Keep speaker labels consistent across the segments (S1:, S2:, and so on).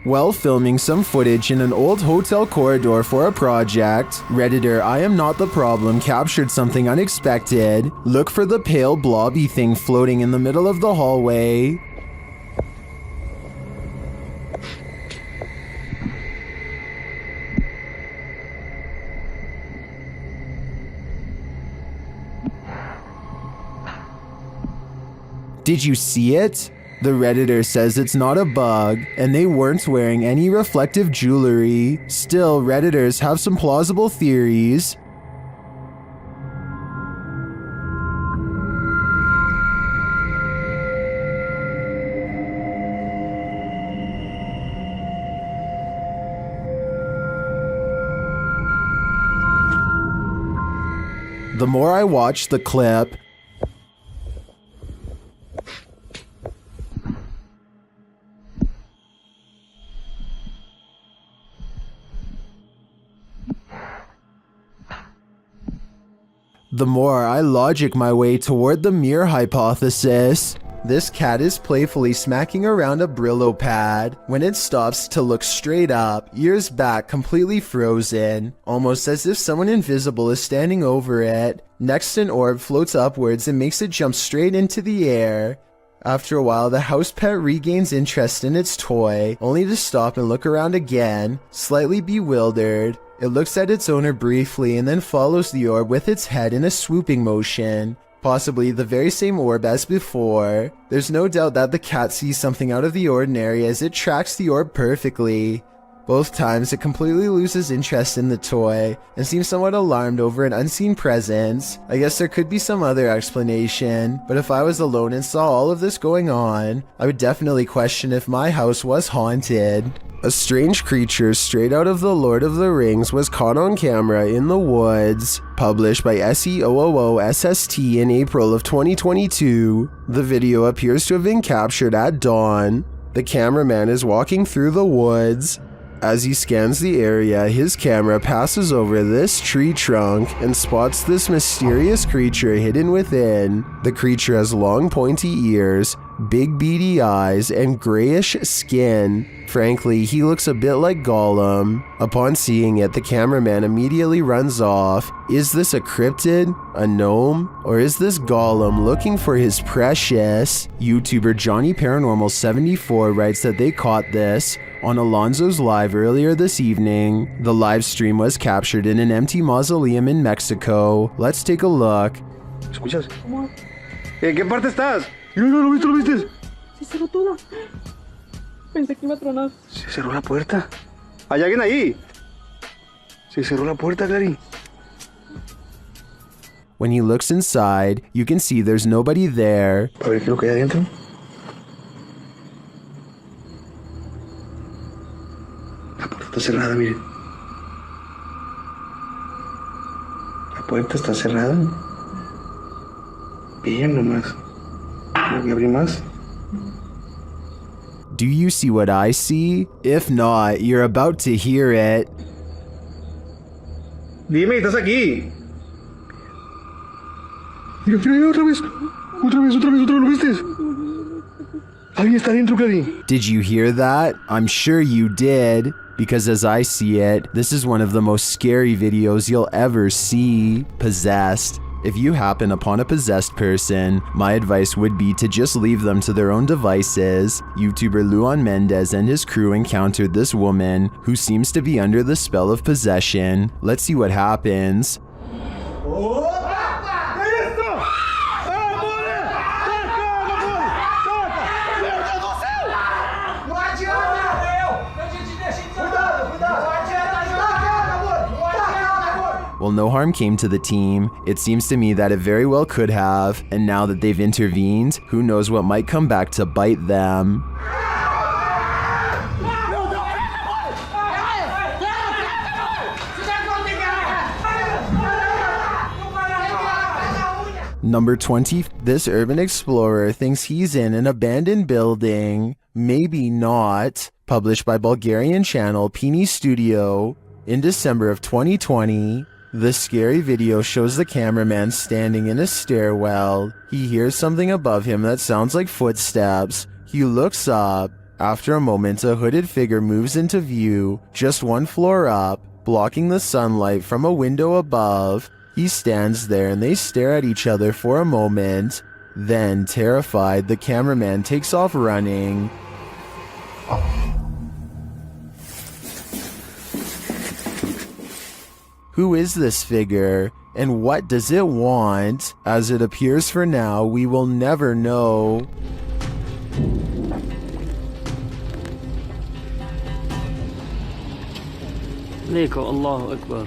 S1: While filming some footage in an old hotel corridor for a project, Redditor I Am Not the Problem captured something unexpected. Look for the pale blobby thing floating in the middle of the hallway. Did you see it? The Redditor says it's not a bug, and they weren't wearing any reflective jewelry. Still, Redditors have some plausible theories. The more I watch the clip, the more I logic my way toward the mirror hypothesis. This cat is playfully smacking around a Brillo pad when it stops to look straight up, ears back completely frozen, almost as if someone invisible is standing over it. Next, an orb floats upwards and makes it jump straight into the air. After a while, the house pet regains interest in its toy, only to stop and look around again, slightly bewildered. It looks at its owner briefly and then follows the orb with its head in a swooping motion, possibly the very same orb as before. There's no doubt that the cat sees something out of the ordinary as it tracks the orb perfectly. Both times it completely loses interest in the toy and seems somewhat alarmed over an unseen presence. I guess there could be some other explanation, but if I was alone and saw all of this going on, I would definitely question if my house was haunted. A strange creature straight out of The Lord of the Rings was caught on camera in the woods. Published by SEOOOSST in April of 2022. The video appears to have been captured at dawn. The cameraman is walking through the woods. As he scans the area, his camera passes over this tree trunk and spots this mysterious creature hidden within. The creature has long pointy ears, big beady eyes, and grayish skin. Frankly, he looks a bit like Gollum. Upon seeing it, the cameraman immediately runs off. Is this a cryptid, a gnome, or is this Gollum looking for his precious? YouTuber Johnny Paranormal 74 writes that they caught this on Alonzo's live earlier this evening. The live stream was captured in an empty mausoleum in Mexico. Let's take a look.
S2: ¿Escuchas? ¿En qué parte estás? No, ¿lo viste? ¿Lo viste?
S3: Se cerró todo. Pensé que iba a tronar.
S2: Se cerró la puerta. ¿Hay alguien ahí? Se cerró la puerta, Clary.
S1: When he looks inside, you can see there's nobody there.
S2: A ver qué es lo que hay adentro. La puerta está cerrada, miren. La puerta está cerrada. Bien nomás. Voy a abrir más.
S1: Do you see what I see? If not, you're about to hear it.
S2: Dime, estás aquí. Mira, mira, otra vez. Otra vez, ¿lo viste? Alguien está adentro, Clary.
S1: Did you hear that? I'm sure you did. Because as I see it, this is one of the most scary videos you'll ever see. Possessed. If you happen upon a possessed person, my advice would be to just leave them to their own devices. YouTuber Luan Mendez and his crew encountered this woman who seems to be under the spell of possession. Let's see what happens. Well, no harm came to the team. It seems to me that it very well could have, and now that they've intervened, who knows what might come back to bite them. Number 20. This urban explorer thinks he's in an abandoned building. Maybe not. Published by Bulgarian channel Pini Studio in December of 2020. The scary video shows the cameraman standing in a stairwell. He hears something above him that sounds like footsteps. He looks up. After a moment, a hooded figure moves into view, just one floor up, blocking the sunlight from a window above. He stands there and they stare at each other for a moment. Then, terrified, the cameraman takes off running. Who is this figure, and what does it want? As it appears for now, we will never know.
S4: Allahu Akbar.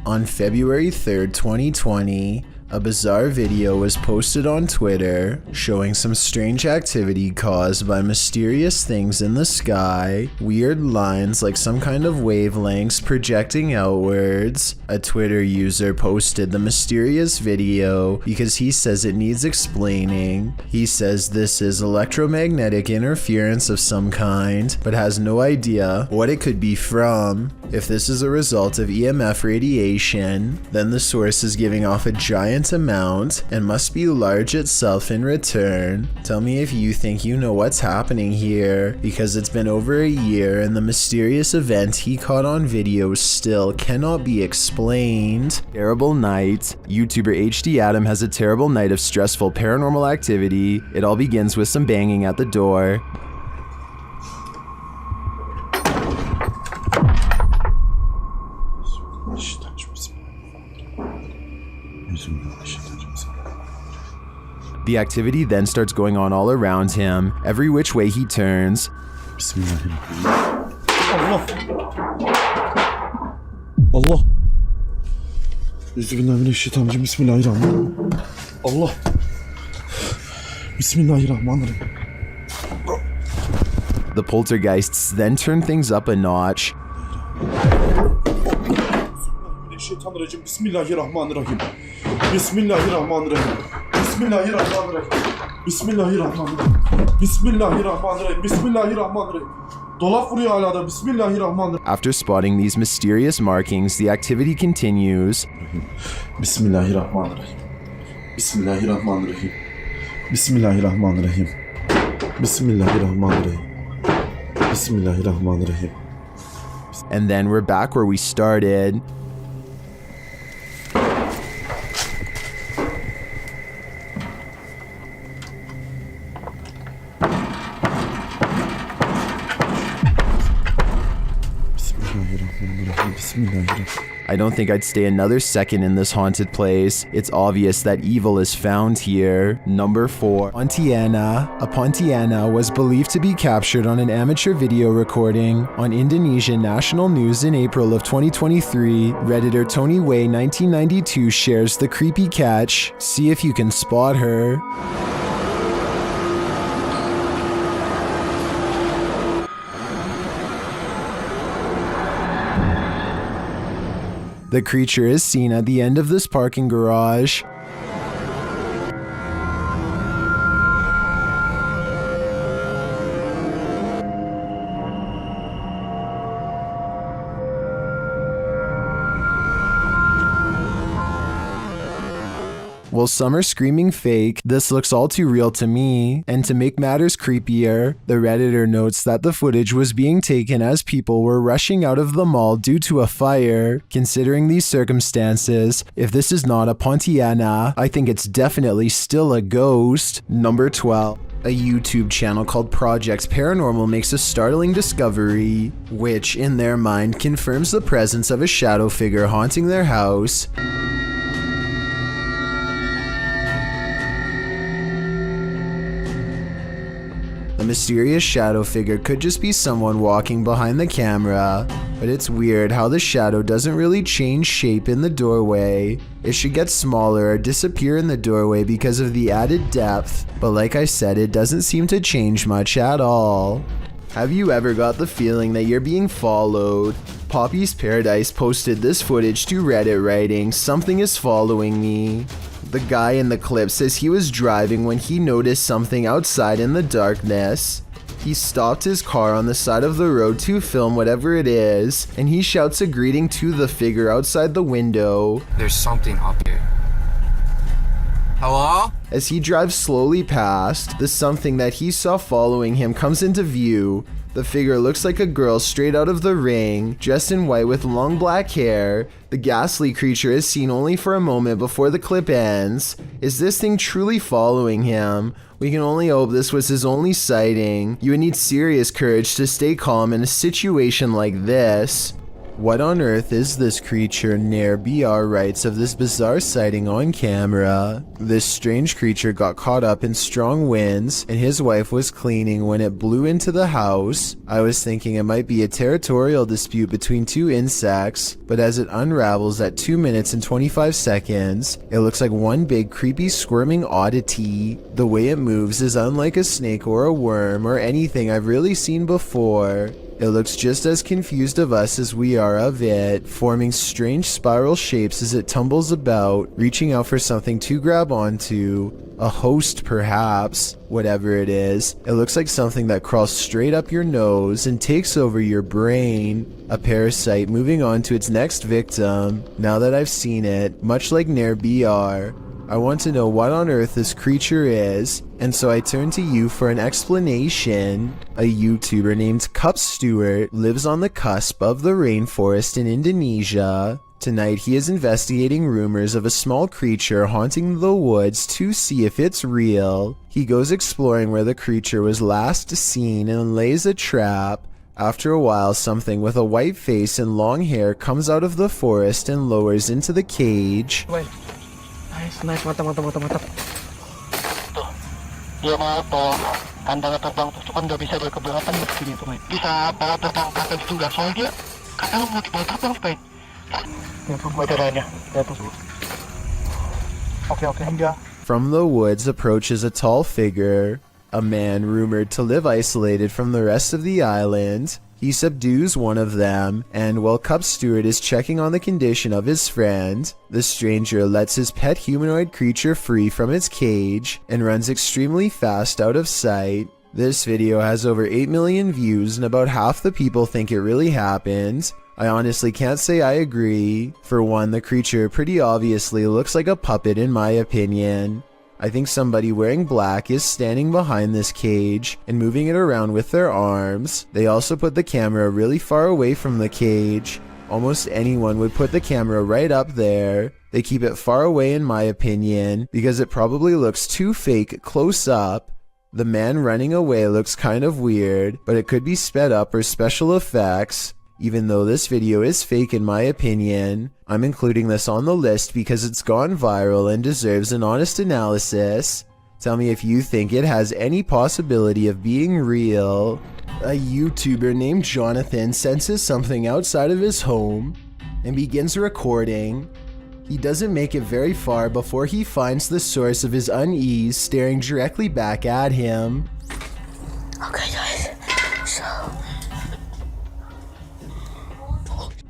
S1: On February 3rd, 2020, a bizarre video was posted on Twitter showing some strange activity caused by mysterious things in the sky, weird lines like some kind of wavelengths projecting outwards. A Twitter user posted the mysterious video because he says it needs explaining. He says this is electromagnetic interference of some kind, but has no idea what it could be from. If this is a result of EMF radiation, then the source is giving off a giant amount and must be large itself in return. Tell me if you think you know what's happening here, because it's been over a year and the mysterious event he caught on video still cannot be explained. Terrible night. YouTuber HD Adam has a terrible night of stressful paranormal activity. It all begins with some banging at the door. The activity then starts going on all around him, every which way he turns.
S2: Allah. Allah. Bismillahirrahmanirrahim. Bismillahirrahmanirrahim. Allah. Bismillahirrahmanirrahim.
S1: The poltergeists then turn things up a notch.
S2: Bismillahirrahmanirrahim. Bismillahirrahmanirrahim. Bismillahirrahmanirrahim. Bismillahirrahmanirrahim. Bismillahirrahmanirrahim. Bismillahirrahmanirrahim. Dolap vuruyor hala da. Bismillahirrahmanirrahim.
S1: After spotting these mysterious markings, the activity continues.
S2: Bismillahirrahmanirrahim. Bismillahirrahmanirrahim. Bismillahirrahmanirrahim. Bismillahirrahmanirrahim. Bismillahirrahmanirrahim.
S1: And then we're back where we started. I don't think I'd stay another second in this haunted place. It's obvious that evil is found here. Number 4. Pontiana. A Pontiana was believed to be captured on an amateur video recording on Indonesian national news in April of 2023. Redditor Tony Way 1992 shares the creepy catch. See if you can spot her. The creature is seen at the end of this parking garage. While some are screaming fake, this looks all too real to me. And to make matters creepier, the Redditor notes that the footage was being taken as people were rushing out of the mall due to a fire. Considering these circumstances, if this is not a Pontiana, I think it's definitely still a ghost. Number 12. A YouTube channel called Project Paranormal makes a startling discovery, which, in their mind, confirms the presence of a shadow figure haunting their house. A mysterious shadow figure could just be someone walking behind the camera, but it's weird how the shadow doesn't really change shape in the doorway. It should get smaller or disappear in the doorway because of the added depth, but like I said, it doesn't seem to change much at all. Have you ever got the feeling that you're being followed? Poppy's Paradise posted this footage to Reddit writing, "Something is following me." The guy in the clip says he was driving when he noticed something outside in the darkness. He stopped his car on the side of the road to film whatever it is, and he shouts a greeting to the figure outside the window.
S5: There's something up here. Hello?
S1: As he drives slowly past, the something that he saw following him comes into view. The figure looks like a girl straight out of The Ring, dressed in white with long black hair. The ghastly creature is seen only for a moment before the clip ends. Is this thing truly following him? We can only hope this was his only sighting. You would need serious courage to stay calm in a situation like this. What on earth is this creature? Nair BR writes of this bizarre sighting on camera. This strange creature got caught up in strong winds and his wife was cleaning when it blew into the house. I was thinking it might be a territorial dispute between two insects, but as it unravels at 2 minutes and 25 seconds, it looks like one big creepy squirming oddity. The way it moves is unlike a snake or a worm or anything I've really seen before. It looks just as confused of us as we are of it, forming strange spiral shapes as it tumbles about, reaching out for something to grab onto. A host perhaps. Whatever it is, it looks like something that crawls straight up your nose and takes over your brain. A parasite moving on to its next victim. Now that I've seen it, much like Nair BR, I want to know what on earth this creature is, and so I turn to you for an explanation. A YouTuber named Cup Stewart lives on the cusp of the rainforest in Indonesia. Tonight he is investigating rumors of a small creature haunting the woods to see if it's real. He goes exploring where the creature was last seen and lays a trap. After a while, something with a white face and long hair comes out of the forest and lowers into the cage.
S6: Nice, mantap. Tuh, dia mau kandang terbang tuh kan nggak bisa berkeberatan begini tuh, Mike. Bisa bawa terbang ke atas juga, soalnya kadang mau dibawa terbang, Mike. Ya tuh, badannya. Ya tuh. Oke, hingga.
S1: From the woods approaches a tall figure, a man rumored to live isolated from the rest of the island. He subdues one of them, and while Cup Stewart is checking on the condition of his friend, the stranger lets his pet humanoid creature free from its cage and runs extremely fast out of sight. This video has over 8 million views and about half the people think it really happened. I honestly can't say I agree. For one, the creature pretty obviously looks like a puppet in my opinion. I think somebody wearing black is standing behind this cage and moving it around with their arms. They also put the camera really far away from the cage. Almost anyone would put the camera right up there. They keep it far away in my opinion because it probably looks too fake close up. The man running away looks kind of weird, but it could be sped up or special effects. Even though this video is fake in my opinion, I'm including this on the list because it's gone viral and deserves an honest analysis. Tell me if you think it has any possibility of being real. A YouTuber named Jonathan senses something outside of his home and begins recording. He doesn't make it very far before he finds the source of his unease staring directly back at him.
S6: Okay, guys. So.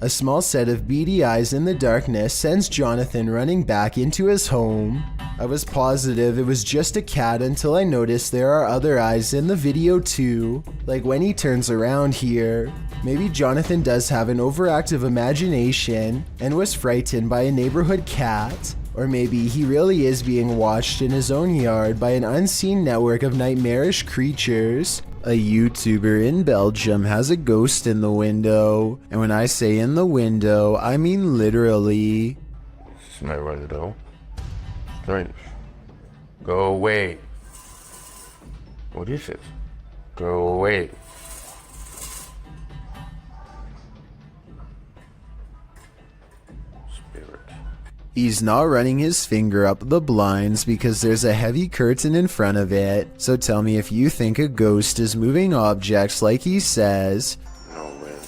S1: A small set of beady eyes in the darkness sends Jonathan running back into his home. I was positive it was just a cat until I noticed there are other eyes in the video too, like when he turns around here. Maybe Jonathan does have an overactive imagination and was frightened by a neighborhood cat. Or maybe he really is being watched in his own yard by an unseen network of nightmarish creatures. A YouTuber in Belgium has a ghost in the window, and when I say in the window, I mean literally.
S7: Smell right though. Strange. Go away. What is it? Go away. Spirit.
S1: He's not running his finger up the blinds because there's a heavy curtain in front of it, so tell me if you think a ghost is moving objects like he says.
S7: No, man.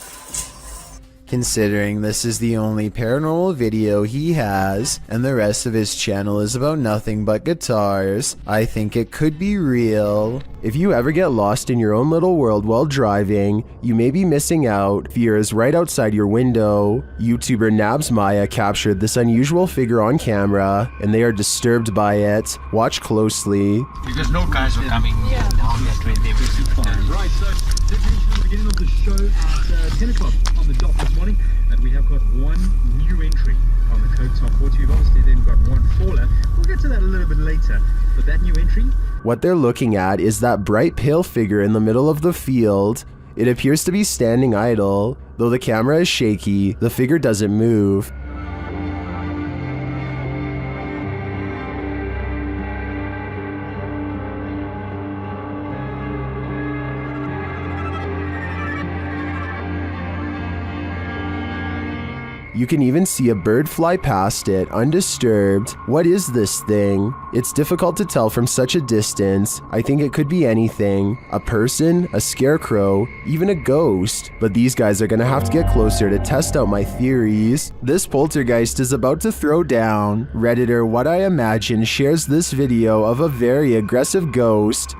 S1: Considering this is the only paranormal video he has, and the rest of his channel is about nothing but guitars, I think it could be real. If you ever get lost in your own little world while driving, you may be missing out. Fear is right outside your window. YouTuber Nabs Maya captured this unusual figure on camera, and they are disturbed by it. Watch closely.
S8: Because no guys are coming down that way. They will
S2: Right, so this is the beginning of the show.
S5: at 10 o'clock on the dot this morning, and we have got one new entry on the code top 40. We've obviously then got one faller. We'll get to that a little bit later, but that new entry...
S1: What they're looking at is that bright pale figure in the middle of the field. It appears to be standing idle. Though the camera is shaky, the figure doesn't move. You can even see a bird fly past it, undisturbed. What is this thing? It's difficult to tell from such a distance. I think it could be anything. A person, a scarecrow, even a ghost. But these guys are gonna have to get closer to test out my theories. This poltergeist is about to throw down. Redditor What I Imagine shares this video of a very aggressive ghost.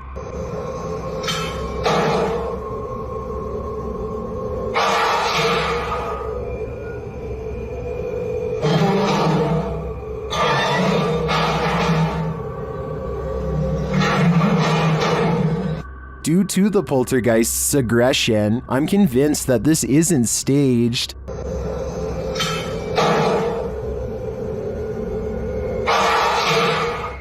S1: Due to the poltergeist's aggression, I'm convinced that this isn't staged.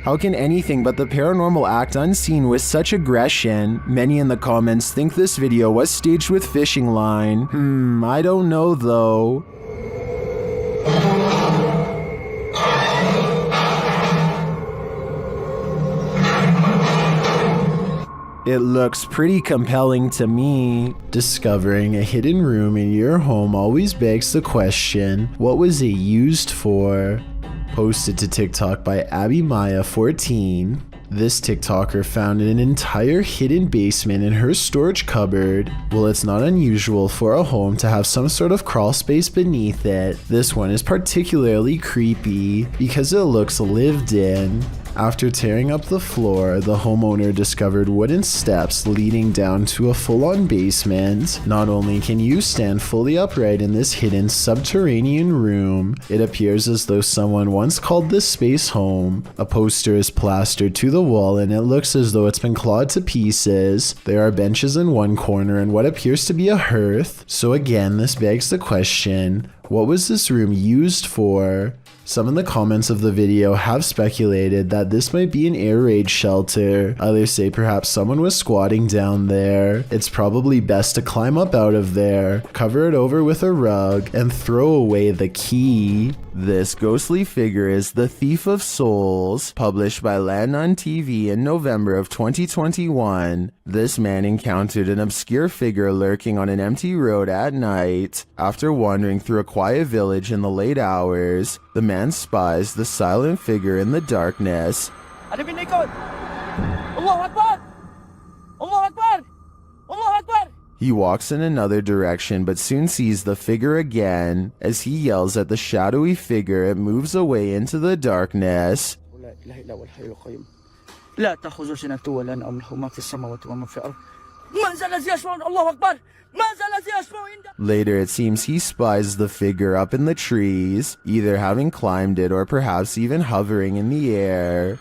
S1: How can anything but the paranormal act unseen with such aggression? Many in the comments think this video was staged with fishing line. I don't know though. It looks pretty compelling to me. Discovering a hidden room in your home always begs the question, what was it used for? Posted to TikTok by AbbyMaya14. This TikToker found an entire hidden basement in her storage cupboard. Well, it's not unusual for a home to have some sort of crawl space beneath it. This one is particularly creepy because it looks lived in. After tearing up the floor, the homeowner discovered wooden steps leading down to a full-on basement. Not only can you stand fully upright in this hidden subterranean room, it appears as though someone once called this space home. A poster is plastered to the wall and it looks as though it's been clawed to pieces. There are benches in one corner and what appears to be a hearth. So again, this begs the question, what was this room used for? Some in the comments of the video have speculated that this might be an air raid shelter. Others say perhaps someone was squatting down there. It's probably best to climb up out of there, cover it over with a rug, and throw away the key. This ghostly figure is the Thief of Souls, published by Land on TV in November of 2021. This man encountered an obscure figure lurking on an empty road at night. After wandering through a quiet village in the late hours, the man spies the silent figure in the darkness. He walks in another direction but soon sees the figure again. As he yells at the shadowy figure, it moves away into the darkness. Later, it seems he spies the figure up in the trees, either having climbed it or perhaps even hovering in the air.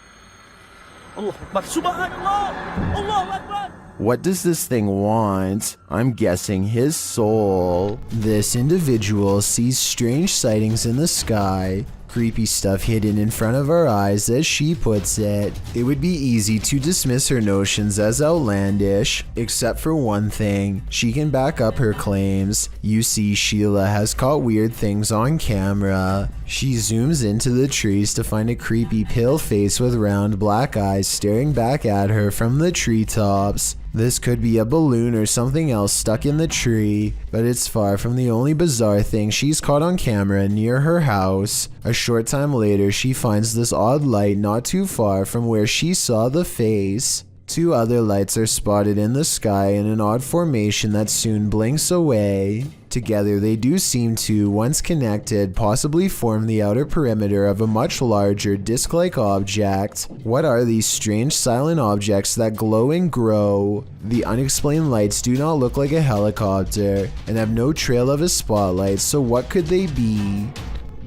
S1: What does this thing want? I'm guessing his soul. This individual sees strange sightings in the sky. Creepy stuff hidden in front of our eyes, as she puts it. It would be easy to dismiss her notions as outlandish, except for one thing. She can back up her claims. You see, Sheila has caught weird things on camera. She zooms into the trees to find a creepy pale face with round black eyes staring back at her from the treetops. This could be a balloon or something else stuck in the tree, but it's far from the only bizarre thing she's caught on camera near her house. A short time later, she finds this odd light not too far from where she saw the face. Two other lights are spotted in the sky in an odd formation that soon blinks away. Together, they do seem to, once connected, possibly form the outer perimeter of a much larger disc-like object. What are these strange silent objects that glow and grow? The unexplained lights do not look like a helicopter and have no trail of a spotlight, so what could they be?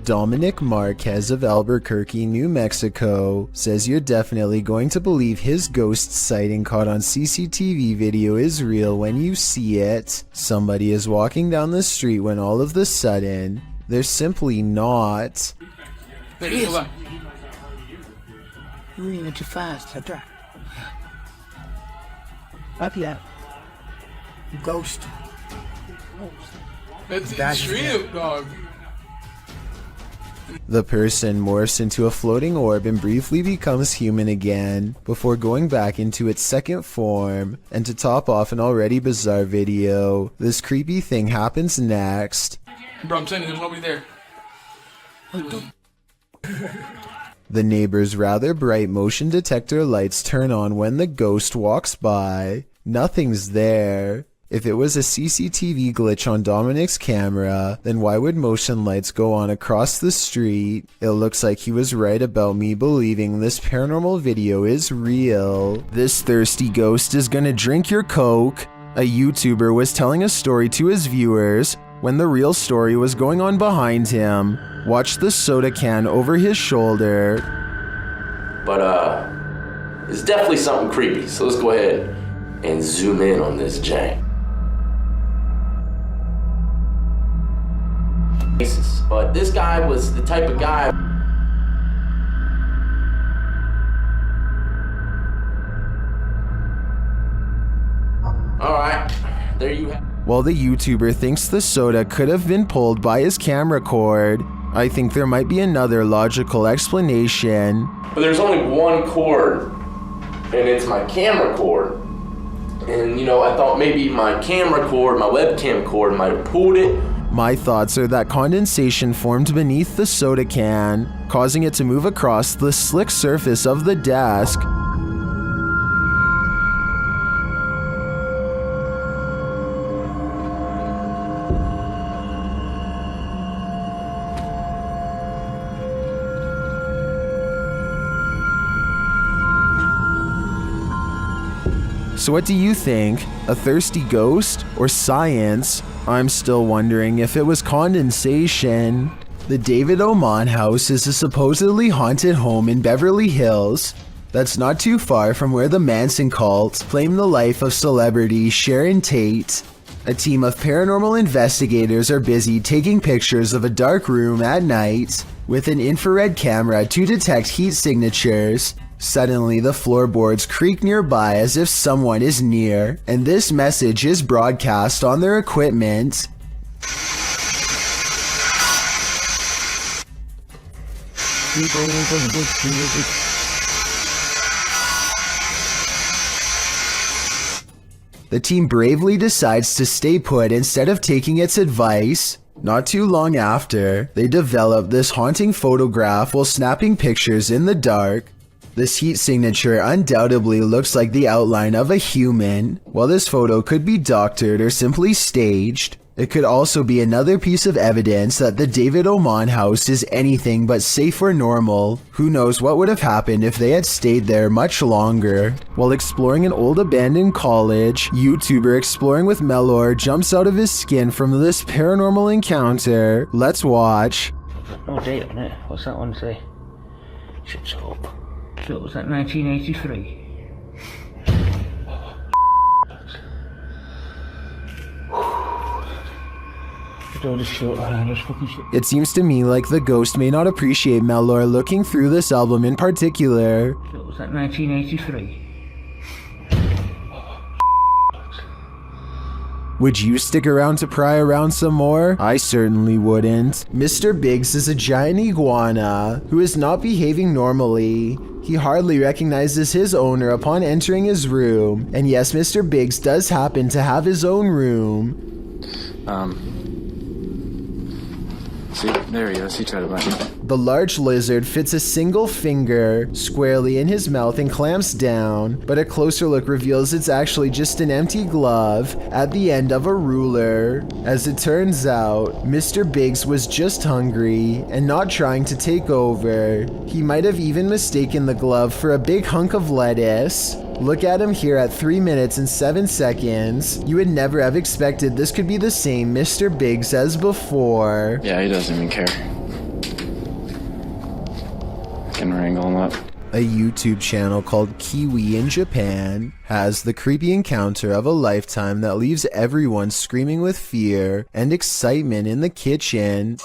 S1: Dominic Marquez of Albuquerque, New Mexico, says you're definitely going to believe his ghost sighting caught on CCTV video is real when you see it. Somebody is walking down the street when all of the sudden, they're simply not.
S8: There he is. You're reading it too fast. That's right. Up yet. Ghost.
S9: It's real, dog.
S1: The person morphs into a floating orb and briefly becomes human again, before going back into its second form. And to top off an already bizarre video, this creepy thing happens next.
S9: Bro, I'm telling you, there's nobody there.
S1: The neighbor's rather bright motion detector lights turn on when the ghost walks by. Nothing's there. If it was a CCTV glitch on Dominic's camera, then why would motion lights go on across the street? It looks like he was right about me believing this paranormal video is real. This thirsty ghost is gonna drink your Coke. A YouTuber was telling a story to his viewers when the real story was going on behind him. Watch the soda can over his shoulder.
S10: But it's definitely something creepy, so let's go ahead and zoom in on this jank. But this guy was the type of guy. Alright, there you have.
S1: While the YouTuber thinks the soda could have been pulled by his camera cord, I think there might be another logical explanation.
S10: But there's only one cord, and it's my camera cord. And you know, I thought maybe my camera cord, my webcam cord might have pulled it.
S1: My thoughts are that condensation formed beneath the soda can, causing it to move across the slick surface of the desk. So what do you think? A thirsty ghost or science? I'm still wondering if it was condensation. The David Oman house is a supposedly haunted home in Beverly Hills that's not too far from where the Manson cult claimed the life of celebrity Sharon Tate. A team of paranormal investigators are busy taking pictures of a dark room at night with an infrared camera to detect heat signatures. Suddenly, the floorboards creak nearby as if someone is near, and this message is broadcast on their equipment. The team bravely decides to stay put instead of taking its advice. Not too long after, they develop this haunting photograph while snapping pictures in the dark. This heat signature undoubtedly looks like the outline of a human. While this photo could be doctored or simply staged, it could also be another piece of evidence that the David Oman house is anything but safe or normal. Who knows what would have happened if they had stayed there much longer. While exploring an old abandoned college, YouTuber Exploring with Macleod jumps out of his skin from this paranormal encounter. Let's watch.
S8: No date on it. What's that one say? Shit's up. So it was that 1983.
S1: It seems to me like the ghost may not appreciate Macleod looking through this album in particular.
S8: So it was that 1983.
S1: Would you stick around to pry around some more? I certainly wouldn't. Mr. Biggs is a giant iguana who is not behaving normally. He hardly recognizes his owner upon entering his room. And yes, Mr. Biggs does happen to have his own room.
S11: See, there he is. He tried to bite me.
S1: The large lizard fits a single finger squarely in his mouth and clamps down, but a closer look reveals it's actually just an empty glove at the end of a ruler. As it turns out, Mr. Biggs was just hungry and not trying to take over. He might have even mistaken the glove for a big hunk of lettuce. Look at him here at 3 minutes and 7 seconds. You would never have expected this could be the same Mr. Biggs as before.
S11: Yeah, he doesn't even care. fucking ring on that.
S1: A YouTube channel called Kiwi in Japan has the creepy encounter of a lifetime that leaves everyone screaming with fear and excitement in the kitchen.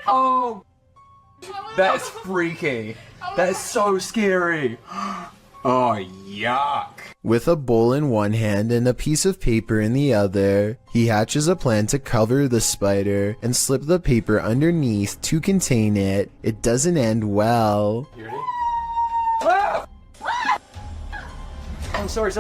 S12: Oh, that's freaky. That's so scary. Oh, yuck.
S1: With a bowl in one hand and a piece of paper in the other, he hatches a plan to cover the spider and slip the paper underneath to contain it. It doesn't end well.
S12: You ready? Ah! Oh, sorry. You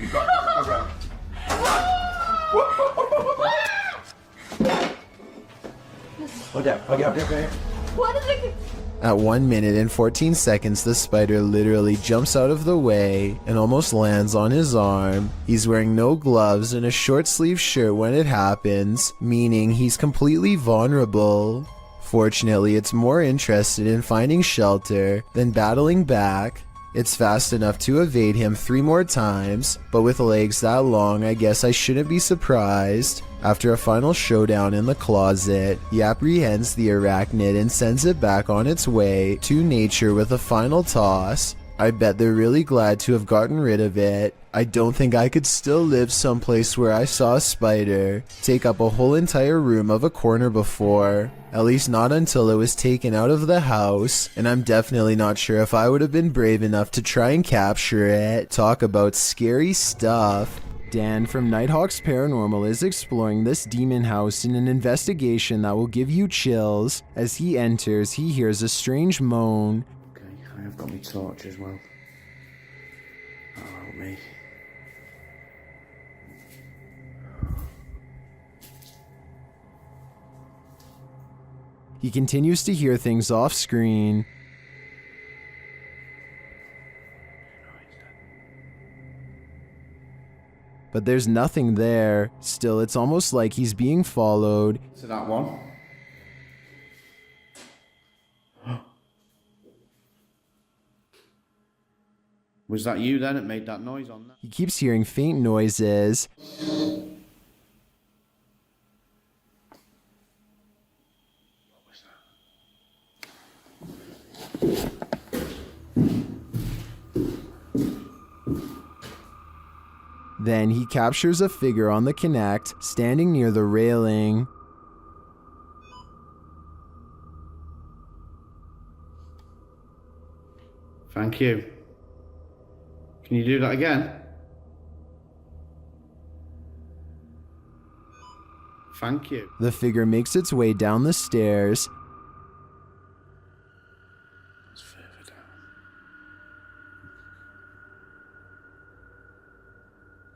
S12: got it. Okay.
S3: What is it?
S1: At 1 minute and 14 seconds, the spider literally jumps out of the way and almost lands on his arm. He's wearing no gloves and a short sleeve shirt when it happens, meaning he's completely vulnerable. Fortunately, it's more interested in finding shelter than battling back. It's fast enough to evade him 3 more times, but with legs that long, I guess I shouldn't be surprised. After a final showdown in the closet, he apprehends the arachnid and sends it back on its way to nature with a final toss. I bet they're really glad to have gotten rid of it. I don't think I could still live someplace where I saw a spider take up a whole entire room of a corner before. At least not until it was taken out of the house, and I'm definitely not sure if I would have been brave enough to try and capture it. Talk about scary stuff. Dan from Nighthawk's Paranormal is exploring this demon house in an investigation that will give you chills. As he enters, he hears a strange moan.
S8: Okay, I have got my torch as well. That'll help me.
S1: He continues to hear things off screen. But there's nothing there. Still, it's almost like he's being followed.
S8: So that one. Was that you then that made that noise on that?
S1: He keeps hearing faint noises. Then he captures a figure on the Kinect, standing near the railing.
S8: Thank you. Can you do that again? Thank you.
S1: The figure makes its way down the stairs.
S8: It's further down.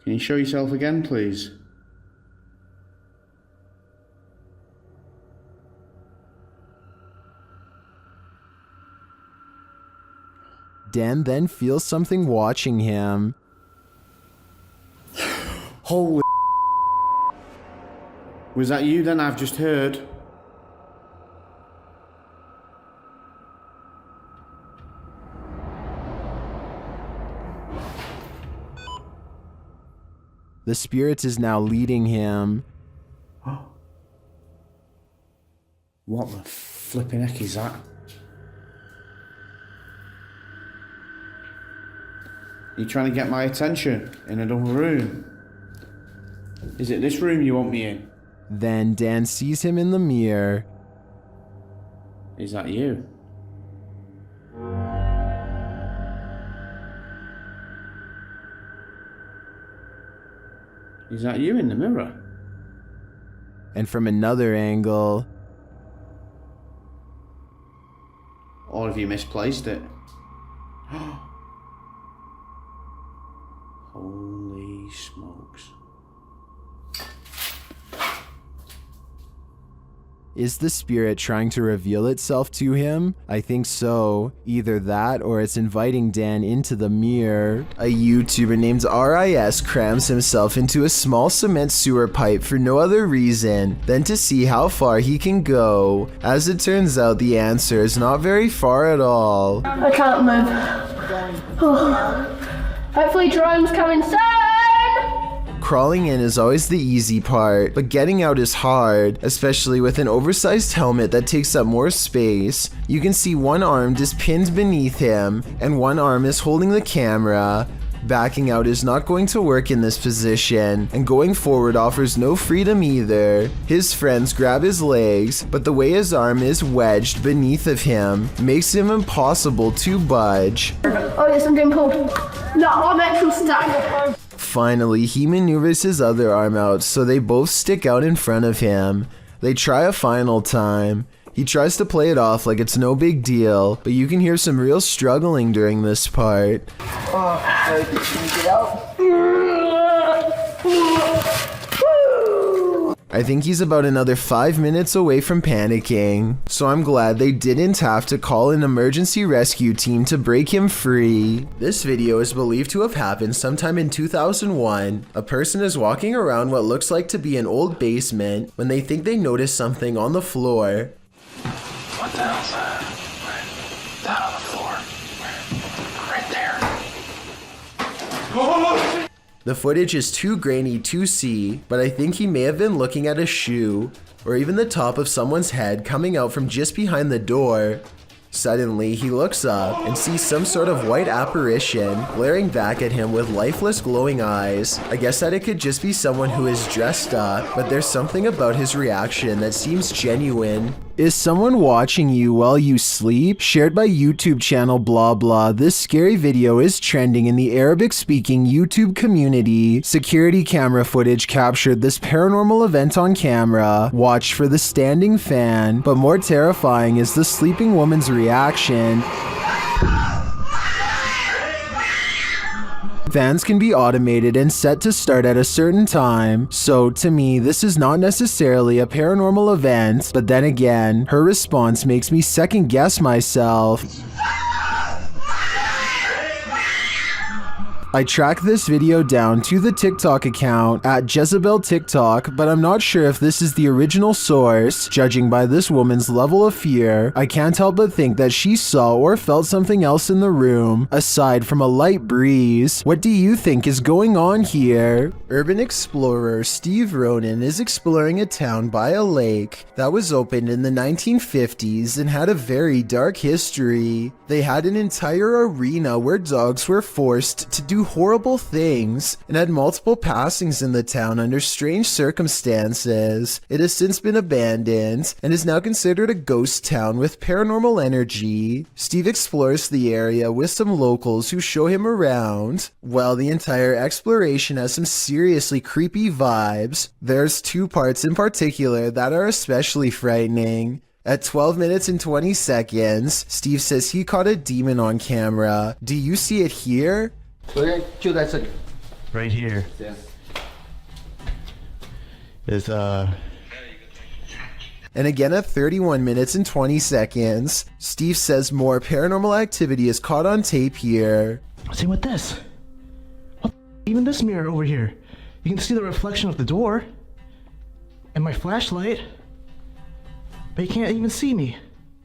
S8: Can you show yourself again, please?
S1: Dan then feels something watching him.
S8: Holy. Was that you then? I've just heard.
S1: The spirit is now leading him.
S8: What the flipping heck is that? You're trying to get my attention in another room. Is it this room you want me in?
S1: Then Dan sees him in the mirror.
S8: Is that you? Is that you in the mirror?
S1: And from another angle...
S8: Or have you misplaced it? Holy smokes.
S1: Is the spirit trying to reveal itself to him? I think so. Either that or it's inviting Dan into the mirror. A YouTuber named RIS crams himself into a small cement sewer pipe for no other reason than to see how far he can go. As it turns out, the answer is not very far at all.
S3: I can't move. Oh. Hopefully drone's coming soon!
S1: Crawling in is always the easy part, but getting out is hard, especially with an oversized helmet that takes up more space. You can see one arm is pinned beneath him, and one arm is holding the camera. Backing out is not going to work in this position, and going forward offers no freedom either. His friends grab his legs, but the way his arm is wedged beneath of him makes him impossible to budge.
S3: Oh, yes, I'm getting cold. No, I'm actually stuck.
S1: Finally, he maneuvers his other arm out so they both stick out in front of him. They try a final time. He tries to play it off like it's no big deal, but you can hear some real struggling during this part. I think he's about another 5 minutes away from panicking, so I'm glad they didn't have to call an emergency rescue team to break him free. This video is believed to have happened sometime in 2001. A person is walking around what looks like to be an old basement when they think they notice something on the floor.
S11: What the hell's that? That on the floor. Right there.
S1: The footage is too grainy to see, but I think he may have been looking at a shoe, or even the top of someone's head coming out from just behind the door. Suddenly, he looks up and sees some sort of white apparition glaring back at him with lifeless glowing eyes. I guess that it could just be someone who is dressed up, but there's something about his reaction that seems genuine. Is someone watching you while you sleep? Shared by YouTube channel blah blah, this scary video is trending in the Arabic-speaking YouTube community. Security camera footage captured this paranormal event on camera. Watch for the standing fan, but more terrifying is the sleeping woman's reaction. Fans can be automated and set to start at a certain time, so to me this is not necessarily a paranormal event, but then again, her response makes me second guess myself. I tracked this video down to the TikTok account at Jezebel TikTok, but I'm not sure if this is the original source. Judging by this woman's level of fear, I can't help but think that she saw or felt something else in the room, aside from a light breeze. What do you think is going on here? Urban explorer Steve Ronan is exploring a town by a lake that was opened in the 1950s and had a very dark history. They had an entire arena where dogs were forced to do horrible things and had multiple passings in the town under strange circumstances. It has since been abandoned and is now considered a ghost town with paranormal energy. Steve explores the area with some locals who show him around. While the entire exploration has some seriously creepy vibes, there's two parts in particular that are especially frightening. At 12 minutes and 20 seconds, Steve says he caught a demon on camera. Do you see it here?
S6: Right here.
S1: Yeah.
S6: Is
S1: And again at 31 minutes and 20 seconds, Steve says more paranormal activity is caught on tape here.
S6: see with this. Even this mirror over here. You can see the reflection of the door and my flashlight, but you can't even see me.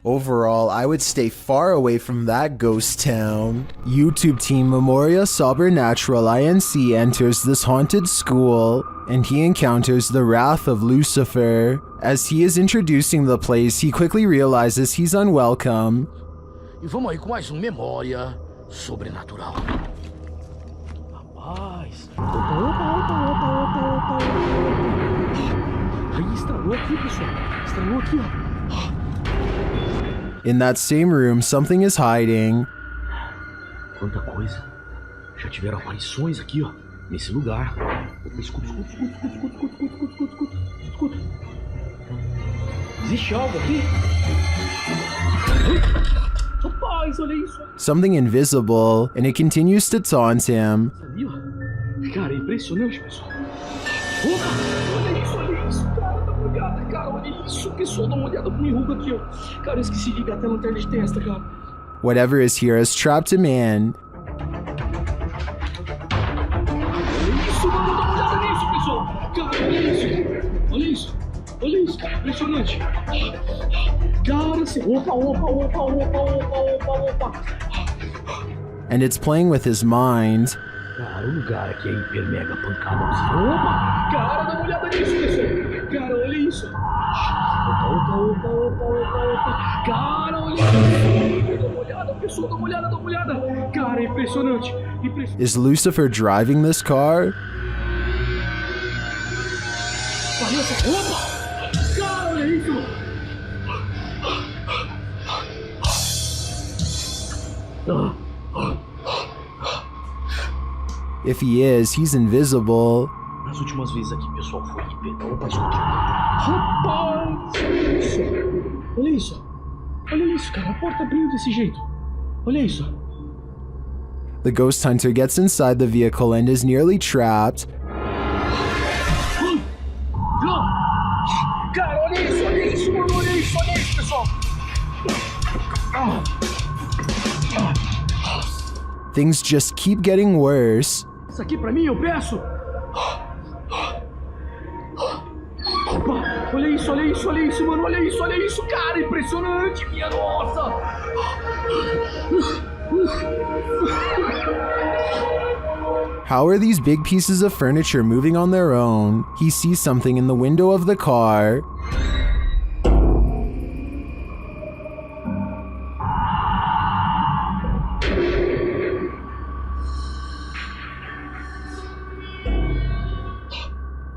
S1: Overall, I would stay far away from that ghost town. YouTube team Memoria Sobrenatural Inc. enters this haunted school, and he encounters the wrath of Lucifer. As he is introducing the place, he quickly realizes he's unwelcome.
S13: E vamos aí com mais Memória Sobrenatural. Rapaz. Opa. Aí estralou aqui, pessoal. Estralou aqui, ó.
S1: In that same room, something is hiding.
S13: Quanta coisa. Já tiveram aparições aqui, ó. Nesse lugar. Escuta. Existe algo aqui? Rapaz, olha isso.
S1: Something invisible, and it continues to taunt him.
S13: Ali, ó. Cara, é impressionante, pessoal. Opa, olha isso, cara, tá bugada, cara, olha isso, pessoal, dá uma olhada pro minha ruga aqui, ó. Cara, eu esqueci de ligar até a lanterna de testa, cara.
S1: Whatever is here has trapped him in.
S13: Olha isso, mano, dá uma olhada nisso, pessoal. Cara, olha isso, cara, impressionante. Cara, assim, opa.
S1: And it's playing with his mind.
S13: Cara, o lugar aqui é hiper mega pancada. Opa! Cara, dá uma olhada nisso, pessoal. Cara, olha isso. Opa. Cara, olha isso. Dá uma olhada, pessoal. Dá uma olhada. Cara, impressionante.
S1: Is Lucifer driving this car?
S13: Olha só. Opa! Cara, olha isso.
S1: If he is, he's invisible.
S13: Nas últimas vezes aqui, pessoal, foi hiper. Opa, escuta. Rapaz! Olha isso. Olha isso, cara. A porta abriu desse jeito. Olha isso.
S1: The ghost hunter gets inside the vehicle and is nearly trapped.
S13: Cara, olha isso, mano. Olha isso, pessoal.
S1: Things just keep getting worse.
S13: Isso aqui pra mim, eu peço. Opa, olha isso, mano. Olha isso, cara. Impressionante, minha nossa.
S1: How are these big pieces of furniture moving on their own? He sees something in the window of the car.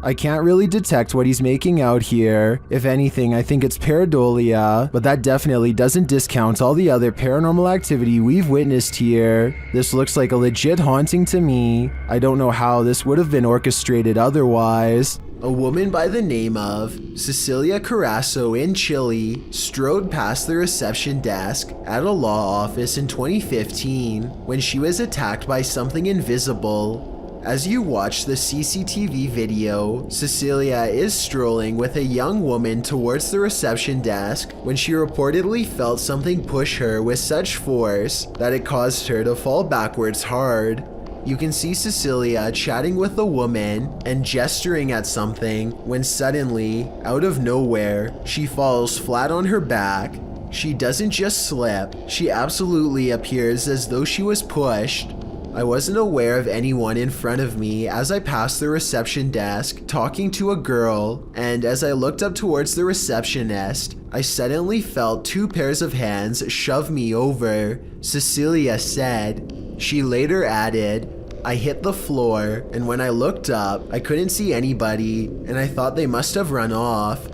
S1: I can't really detect what he's making out here. If anything, I think it's pareidolia, but that definitely doesn't discount all the other paranormal activity we've witnessed here. This looks like a legit haunting to me. I don't know how this would have been orchestrated otherwise. A woman by the name of Cecilia Carasso in Chile strode past the reception desk at a law office in 2015 when she was attacked by something invisible. As you watch the CCTV video, Cecilia is strolling with a young woman towards the reception desk when she reportedly felt something push her with such force that it caused her to fall backwards hard. You can see Cecilia chatting with the woman and gesturing at something when suddenly, out of nowhere, she falls flat on her back. She doesn't just slip, she absolutely appears as though she was pushed. I wasn't aware of anyone in front of me as I passed the reception desk talking to a girl, and as I looked up towards the receptionist, I suddenly felt 2 pairs of hands shove me over, Cecilia said. She later added, I hit the floor, and when I looked up, I couldn't see anybody, and I thought they must have run off.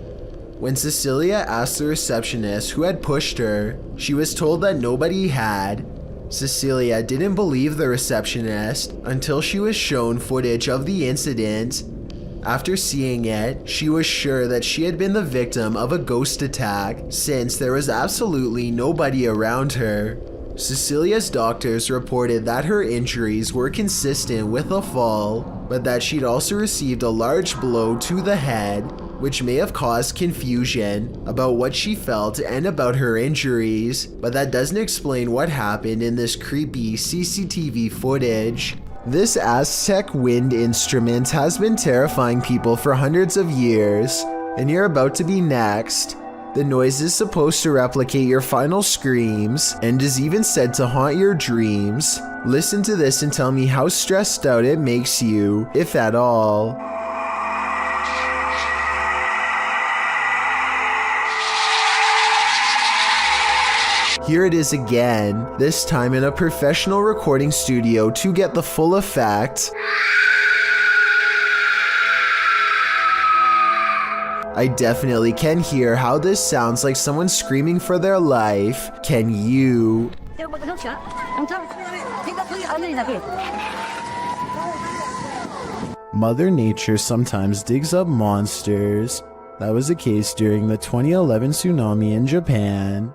S1: When Cecilia asked the receptionist who had pushed her, she was told that nobody had. Cecilia didn't believe the receptionist until she was shown footage of the incident. After seeing it, she was sure that she had been the victim of a ghost attack since there was absolutely nobody around her. Cecilia's doctors reported that her injuries were consistent with a fall, but that she'd also received a large blow to the head, which may have caused confusion about what she felt and about her injuries, but that doesn't explain what happened in this creepy CCTV footage. This Aztec wind instrument has been terrifying people for hundreds of years, and you're about to be next. The noise is supposed to replicate your final screams, and is even said to haunt your dreams. Listen to this and tell me how stressed out it makes you, if at all. Here it is again, this time in a professional recording studio to get the full effect. I definitely can hear how this sounds like someone screaming for their life. Can you? Mother Nature sometimes digs up monsters. That was the case during the 2011 tsunami in Japan.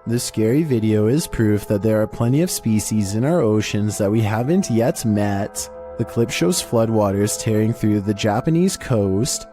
S1: This scary video is proof that there are plenty of species in our oceans that we haven't yet met. The clip shows floodwaters tearing through the Japanese coast.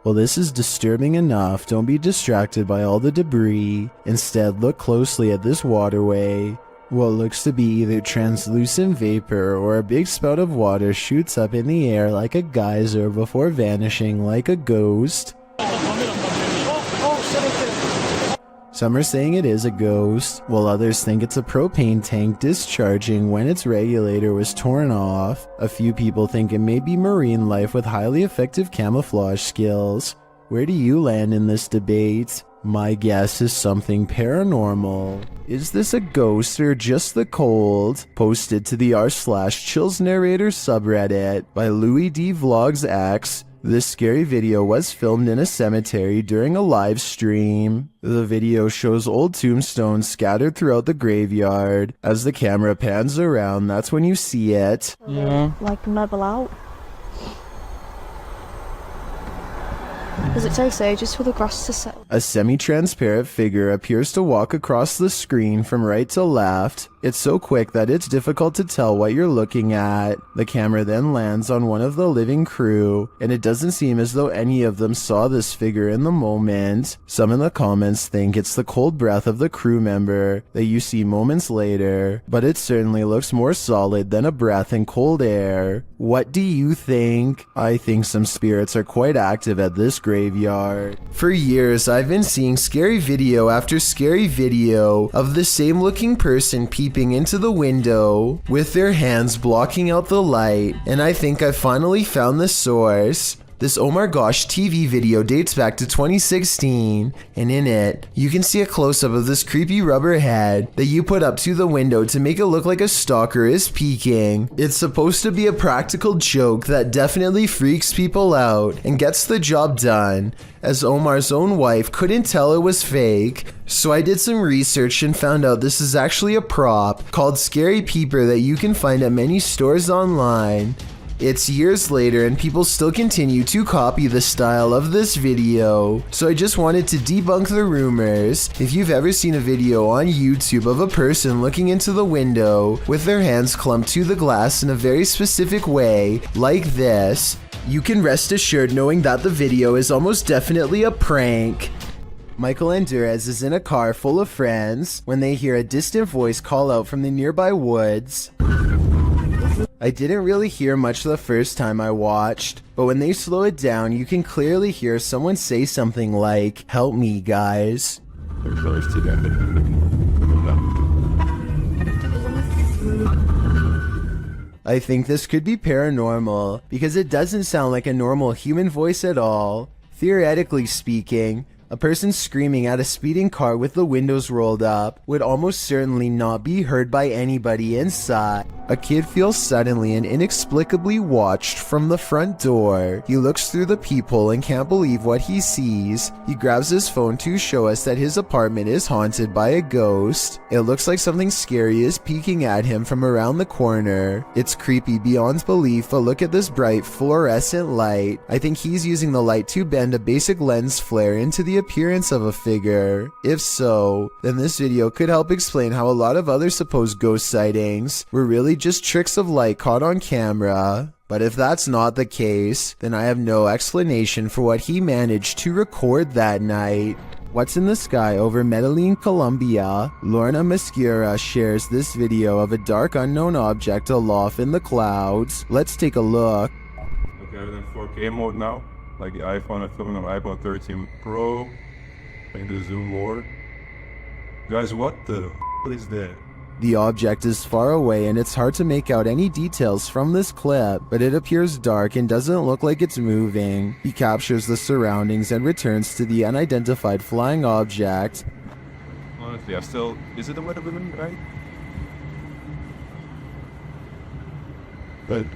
S1: Well, this is disturbing enough. Don't be distracted by all the debris. Instead, look closely at this waterway. What looks to be either translucent vapor or a big spout of water shoots up in the air like a geyser before vanishing like a ghost. Some are saying it is a ghost, while others think it's a propane tank discharging when its regulator was torn off. A few people think it may be marine life with highly effective camouflage skills. Where do you land in this debate? My guess is something paranormal. Is this a ghost or just the cold? Posted to the r/chills narrator subreddit by Louis D Vlogs X. This scary video was filmed in a cemetery during a live stream. The video shows old tombstones scattered throughout the graveyard. As the camera pans around, that's when you see it.
S3: Yeah. Like level out. Does it take ages for the grass to settle?
S1: A semi-transparent figure appears to walk across the screen from right to left. It's so quick that it's difficult to tell what you're looking at. The camera then lands on one of the living crew, and it doesn't seem as though any of them saw this figure in the moment. Some in the comments think it's the cold breath of the crew member that you see moments later, but it certainly looks more solid than a breath in cold air. What do you think? I think some spirits are quite active at this graveyard. For years, I've been seeing scary video after scary video of the same looking person peeping into the window with their hands blocking out the light, and I think I finally found the source. This oh my gosh TV video dates back to 2016, and in it, you can see a close-up of this creepy rubber head that you put up to the window to make it look like a stalker is peeking. It's supposed to be a practical joke that definitely freaks people out and gets the job done, as Omar's own wife couldn't tell it was fake. So I did some research and found out this is actually a prop called Scary Peeper that you can find at many stores online. It's years later and people still continue to copy the style of this video, so I just wanted to debunk the rumors. If you've ever seen a video on YouTube of a person looking into the window with their hands clumped to the glass in a very specific way, like this, you can rest assured knowing that the video is almost definitely a prank. Michael Andurez is in a car full of friends when they hear a distant voice call out from the nearby woods. I didn't really hear much the first time I watched, but when they slow it down, you can clearly hear someone say something like, "Help me, guys." I think this could be paranormal because it doesn't sound like a normal human voice at all. Theoretically speaking, a person screaming at a speeding car with the windows rolled up would almost certainly not be heard by anybody inside. A kid feels suddenly and inexplicably watched from the front door. He looks through the peephole and can't believe what he sees. He grabs his phone to show us that his apartment is haunted by a ghost. It looks like something scary is peeking at him from around the corner. It's creepy beyond belief, but look at this bright fluorescent light. I think he's using the light to bend a basic lens flare into the appearance of a figure. If so, then this video could help explain how a lot of other supposed ghost sightings were really just tricks of light caught on camera. But if that's not the case, then I have no explanation for what he managed to record that night. What's in the sky over Medellin, Colombia? Lorna Mascara shares this video of a dark unknown object aloft in the clouds. Let's take a look.
S14: Okay, I'm in 4K mode now. Like the iPhone, I'm filming on iPhone 13 Pro. Playing the zoom more. Guys, what the is that?
S1: The object is far away and it's hard to make out any details from this clip, but it appears dark and doesn't look like it's moving. He captures the surroundings and returns to the unidentified flying object.
S14: Honestly, is it a Weather Woman, right? But,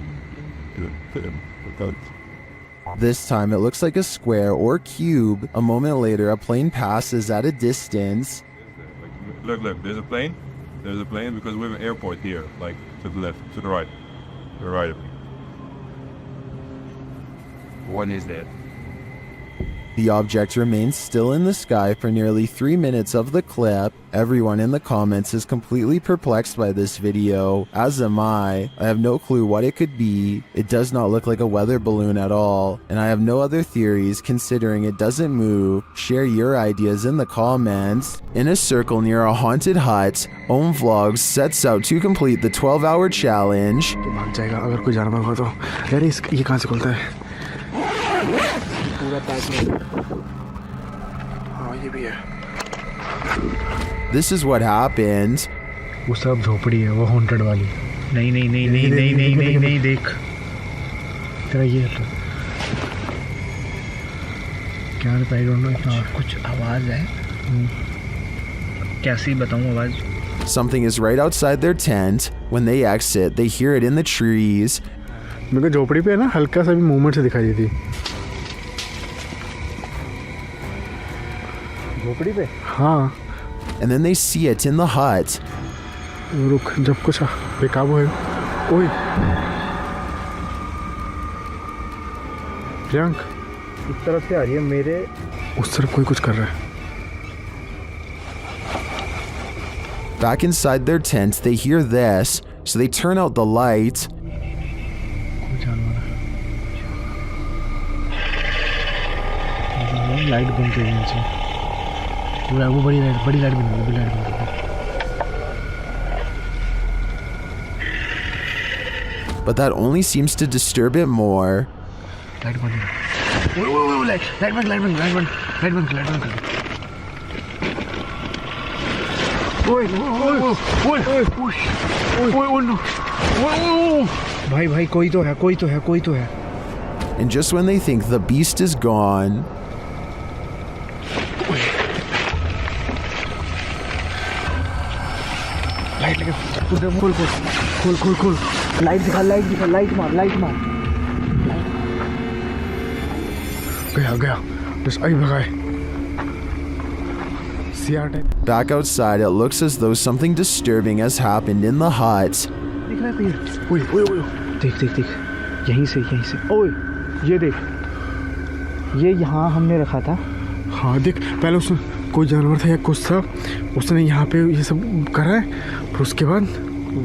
S1: this time it looks like a square or cube. A moment later, a plane passes at a distance.
S14: Look, there's a plane. There's a plane because we're in an airport here, like to the left, to the right. To the right of me. What is that?
S1: The object remains still in the sky for nearly 3 minutes of the clip, Everyone in the comments is completely perplexed by this video, as am I. I have no clue what it could be. It does not look like a weather balloon at all, and I have no other theories considering it doesn't move. Share your ideas in the comments. In a circle near a haunted hut, Om Vlogs sets out to complete the 12-hour challenge.
S2: भाग जाएगा अगर कोई जानवर हो तो। यार ये कहाँ से खुलता है? पूरा पैक में। हाँ ये भी है।
S1: This is what happened.
S2: वो सब झोपड़ी है, वो हॉन्टेड वाली। नहीं नहीं नहीं नहीं नहीं नहीं नहीं नहीं देख। तेरा ये क्या I don't know इतना कुछ आवाज़ है। कैसी बताऊँ आवाज़?
S1: Something is right outside their tent. When they exit, they hear it in the trees.
S2: मेरे को झोपड़ी पे है ना हल्का सा भी मूवमेंट से दिखाई देती। झोपड़ी पे? हाँ।
S1: And then they see it in the hut.
S2: रुक जब कुछ बेकाबू है। ओए प्रियंक इस तरफ से आ रही है मेरे उस तरफ कोई कुछ कर रहा है।
S1: Back inside their tent, they hear this, so they turn out the light.
S2: Light बंद कर नीचे। वो बड़ी लाइट बंद कर।
S1: But that only seems to disturb it more.
S2: Light बंद कर। भाई कोई तो है।
S1: And just when they think the beast is gone,
S2: light लगा खोल लाइट दिखा लाइट मार गया बस आई भगाए।
S1: back outside, it looks as though something disturbing has happened in the hut.
S2: दिख रहा है पेड़। ओए देख यहीं से ओए ये देख ये यहाँ हमने रखा था। हाँ देख पहले उसने कोई जानवर था या कुछ था उसने यहाँ पे ये सब करा है फिर उसके बाद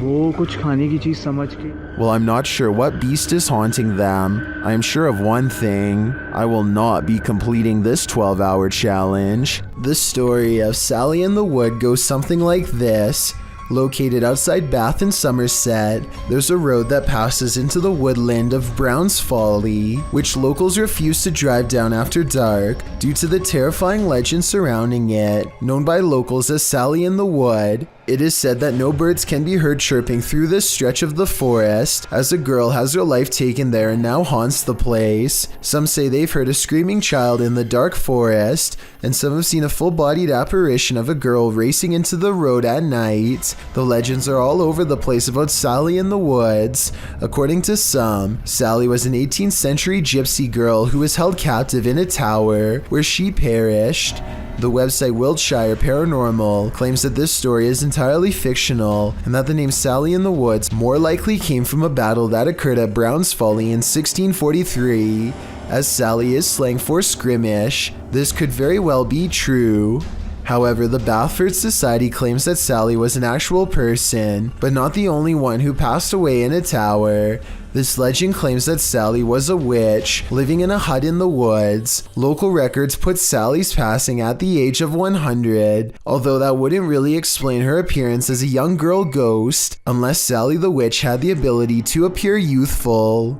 S2: वो कुछ खाने की चीज समझ के।
S1: Well, I'm not sure what beast is haunting them. I am sure of one thing. I will not be completing this 12-hour challenge. The story of Sally in the Wood goes something like this. Located outside Bath in Somerset, there's a road that passes into the woodland of Brown's Folly, which locals refuse to drive down after dark due to the terrifying legend surrounding it, known by locals as Sally in the Wood. It is said that no birds can be heard chirping through this stretch of the forest, as a girl has her life taken there and now haunts the place. Some say they've heard a screaming child in the dark forest, and some have seen a full-bodied apparition of a girl racing into the road at night. The legends are all over the place about Sally in the Woods. According to some, Sally was an 18th century gypsy girl who was held captive in a tower, where she perished. The website Wiltshire Paranormal claims that this story is entirely fictional and that the name Sally in the Woods more likely came from a battle that occurred at Brown's Folly in 1643. As Sally is slang for skirmish, this could very well be true. However, the Bathford Society claims that Sally was an actual person, but not the only one who passed away in a tower. This legend claims that Sally was a witch living in a hut in the woods. Local records put Sally's passing at the age of 100, although that wouldn't really explain her appearance as a young girl ghost, unless Sally the witch had the ability to appear youthful.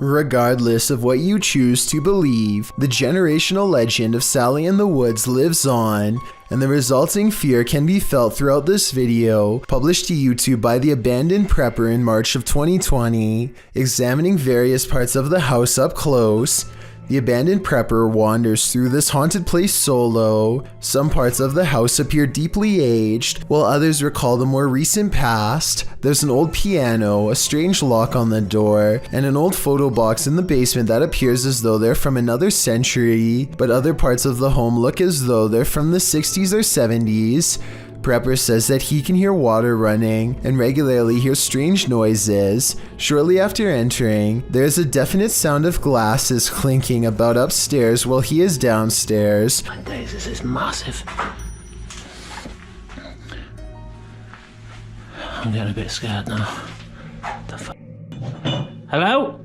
S1: Regardless of what you choose to believe, the generational legend of Sally in the Woods lives on, and the resulting fear can be felt throughout this video, published to YouTube by the Abandoned Prepper in March of 2020, examining various parts of the house up close. The Abandoned Prepper wanders through this haunted place solo. Some parts of the house appear deeply aged, while others recall the more recent past. There's an old piano, a strange lock on the door, and an old photo box in the basement that appears as though they're from another century, but other parts of the home look as though they're from the 60s or 70s. Prepper says that he can hear water running and regularly hears strange noises. Shortly after entering, there's a definite sound of glasses clinking about upstairs while he is downstairs.
S13: This is massive. I'm getting a bit scared now. Hello?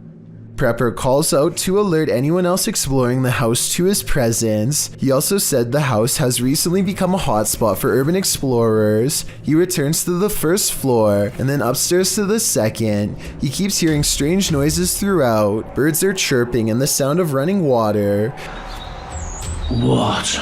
S1: Prepper calls out to alert anyone else exploring the house to his presence. He also said the house has recently become a hotspot for urban explorers. He returns to the first floor and then upstairs to the second. He keeps hearing strange noises throughout. Birds are chirping and the sound of running water.
S13: What?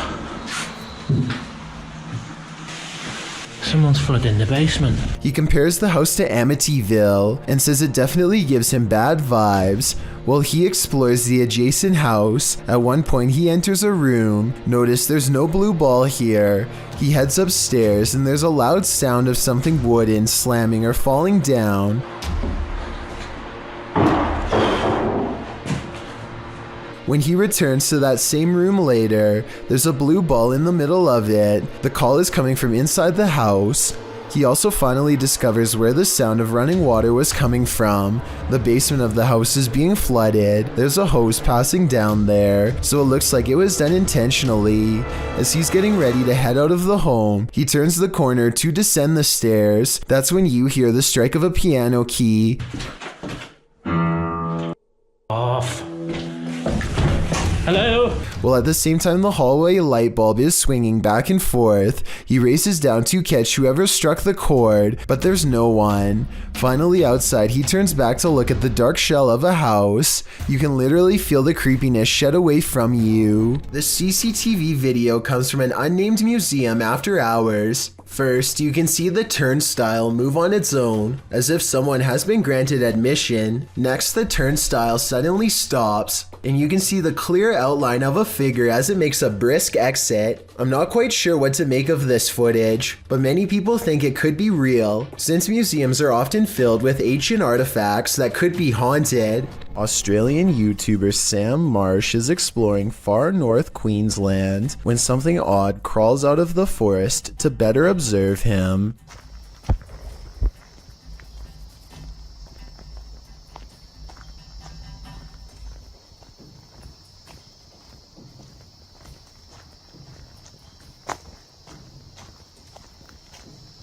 S13: Someone's flooding the basement.
S1: He compares the house to Amityville and says it definitely gives him bad vibes. While he explores the adjacent house, at one point he enters a room. Notice there's no blue ball here. He heads upstairs and there's a loud sound of something wooden slamming or falling down. When he returns to that same room later, there's a blue ball in the middle of it. The call is coming from inside the house. He also finally discovers where the sound of running water was coming from. The basement of the house is being flooded. There's a hose passing down there, so it looks like it was done intentionally. As he's getting ready to head out of the home, he turns the corner to descend the stairs. That's when you hear the strike of a piano key.
S13: Off. Hello?
S1: While at the same time the hallway light bulb is swinging back and forth, he races down to catch whoever struck the cord, but there's no one. Finally outside, he turns back to look at the dark shell of a house. You can literally feel the creepiness shed away from you. The CCTV video comes from an unnamed museum after hours. First, you can see the turnstile move on its own, as if someone has been granted admission. Next, the turnstile suddenly stops, and you can see the clear outline of a figure as it makes a brisk exit. I'm not quite sure what to make of this footage, but many people think it could be real, since museums are often filled with ancient artifacts that could be haunted. Australian YouTuber Sam Marsh is exploring far north Queensland when something odd crawls out of the forest to better observe him.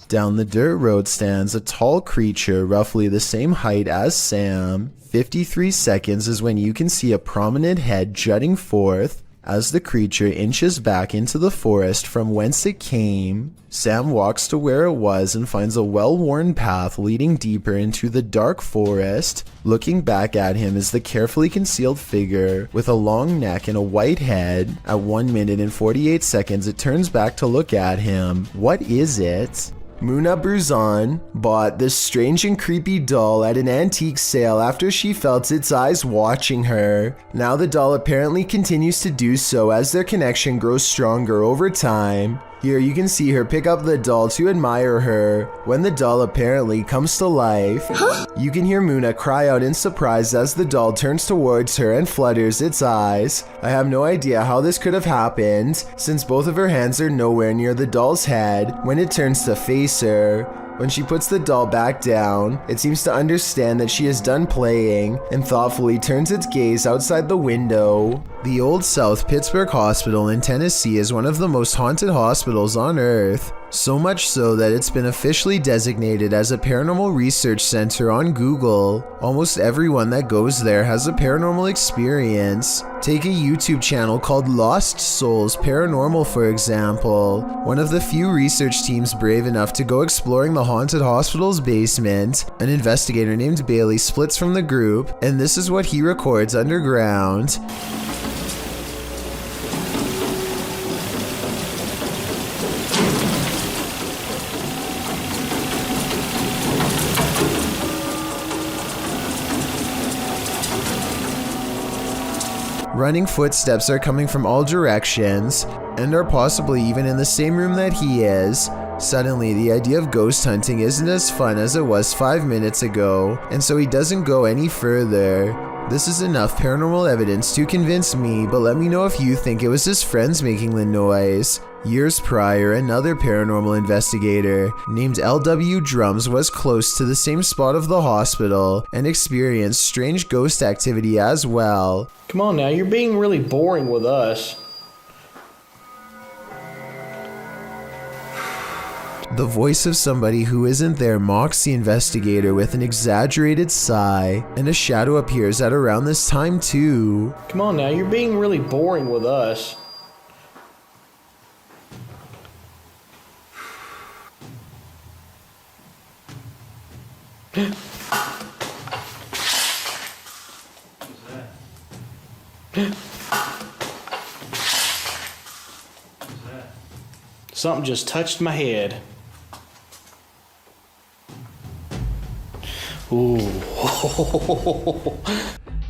S1: Down the dirt road stands a tall creature roughly the same height as Sam. 53 seconds is when you can see a prominent head jutting forth. As the creature inches back into the forest from whence it came, Sam walks to where it was and finds a well-worn path leading deeper into the dark forest. Looking back at him is the carefully concealed figure with a long neck and a white head. At 1 minute and 48 seconds, it turns back to look at him. What is it? Muna Bruzan bought this strange and creepy doll at an antique sale after she felt its eyes watching her. Now the doll apparently continues to do so as their connection grows stronger over time. Here you can see her pick up the doll to admire her. When the doll apparently comes to life, you can hear Muna cry out in surprise as the doll turns towards her and flutters its eyes. I have no idea how this could have happened, since both of her hands are nowhere near the doll's head when it turns to face her. When she puts the doll back down, it seems to understand that she is done playing and thoughtfully turns its gaze outside the window. The Old South Pittsburgh Hospital in Tennessee is one of the most haunted hospitals on Earth. So much so that it's been officially designated as a paranormal research center on Google. Almost everyone that goes there has a paranormal experience. Take a YouTube channel called Lost Souls Paranormal for example. One of the few research teams brave enough to go exploring the haunted hospital's basement. An investigator named Bailey splits from the group, and this is what he records underground. Running footsteps are coming from all directions, and are possibly even in the same room that he is. Suddenly, the idea of ghost hunting isn't as fun as it was 5 minutes ago, and so he doesn't go any further. This is enough paranormal evidence to convince me, but let me know if you think it was his friends making the noise. Years prior, another paranormal investigator named L.W. Drums was close to the same spot of the hospital and experienced strange ghost activity as well.
S15: Come on now, you're being really boring with us.
S1: The voice of somebody who isn't there mocks the investigator with an exaggerated sigh, and a shadow appears at around this time too.
S15: Come on now, you're being really boring with us. Something just touched my head. Ooh.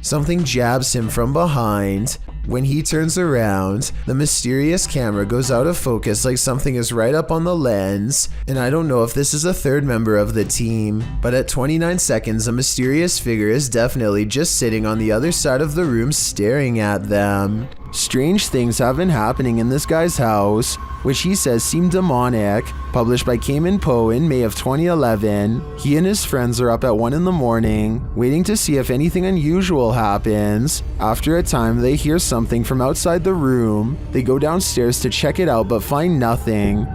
S1: Something jabs him from behind. When he turns around, the mysterious camera goes out of focus like something is right up on the lens, and I don't know if this is a third member of the team, but at 29 seconds a mysterious figure is definitely just sitting on the other side of the room staring at them. Strange things have been happening in this guy's house, which he says seem demonic. Published by Cayman Poe in May of 2011, he and his friends are up at 1 in the morning, waiting to see if anything unusual happens. After a time, they hear something from outside the room. They go downstairs to check it out but find nothing.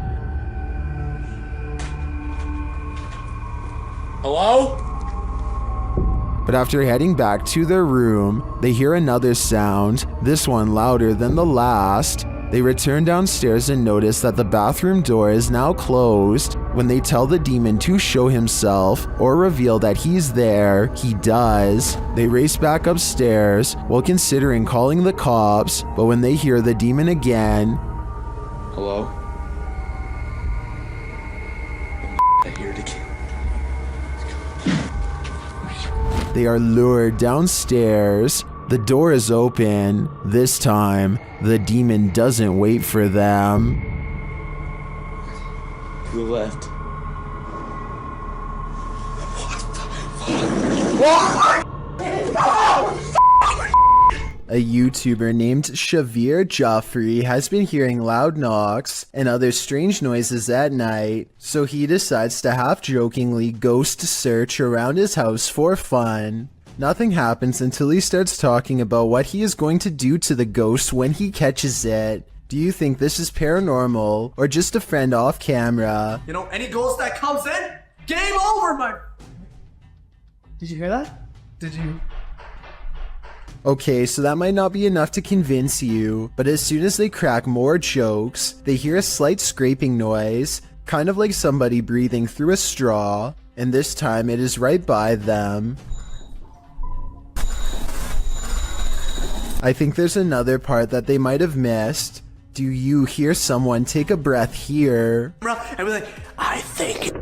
S9: Hello?
S1: But after heading back to their room, they hear another sound, this one louder than the last. They return downstairs and notice that the bathroom door is now closed. When they tell the demon to show himself or reveal that he's there, he does. They race back upstairs while considering calling the cops, but when they hear the demon again,
S12: Hello? I hear it again.
S1: they are lured downstairs. The door is open. This time, the demon doesn't wait for them.
S12: To the left.
S1: A YouTuber named Shavir Joffrey has been hearing loud knocks and other strange noises at night, so he decides to half-jokingly ghost search around his house for fun. Nothing happens until he starts talking about what he is going to do to the ghost when he catches it. Do you think this is paranormal or just a friend off camera?
S12: You know, any ghost that comes in, game over, my... Did you hear that? Did you...
S1: Okay, so that might not be enough to convince you, but as soon as they crack more jokes, they hear a slight scraping noise, kind of like somebody breathing through a straw, and this time it is right by them. I think there's another part that they might have missed. Do you hear someone take a breath here?
S12: And we're like, I think...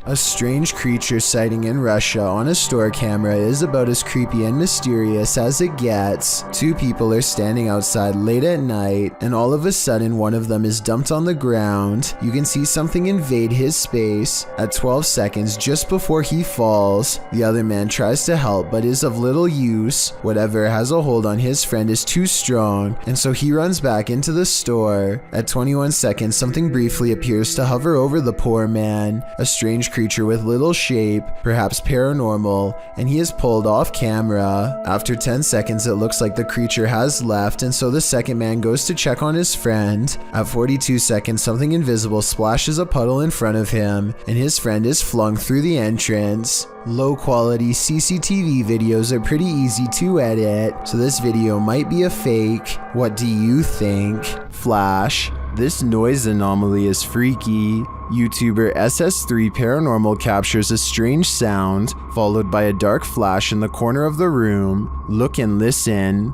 S1: A strange creature sighting in Russia on a store camera is about as creepy and mysterious as it gets. Two people are standing outside late at night, and all of a sudden one of them is dumped on the ground. You can see something invade his space. At 12 seconds, just before he falls, the other man tries to help but is of little use. Whatever has a hold on his friend is too strong, and so he runs back into the store. At 21 seconds, something briefly appears to hover over the poor man. A strange creature with little shape, perhaps paranormal, and he is pulled off camera. After 10 seconds, it looks like the creature has left, and so the second man goes to check on his friend. At 42 seconds, something invisible splashes a puddle in front of him, and his friend is flung through the entrance. Low quality CCTV videos are pretty easy to edit, so this video might be a fake. What do you think? Flash. This noise anomaly is freaky. YouTuber SS3 Paranormal captures a strange sound, followed by a dark flash in the corner of the room. Look and listen.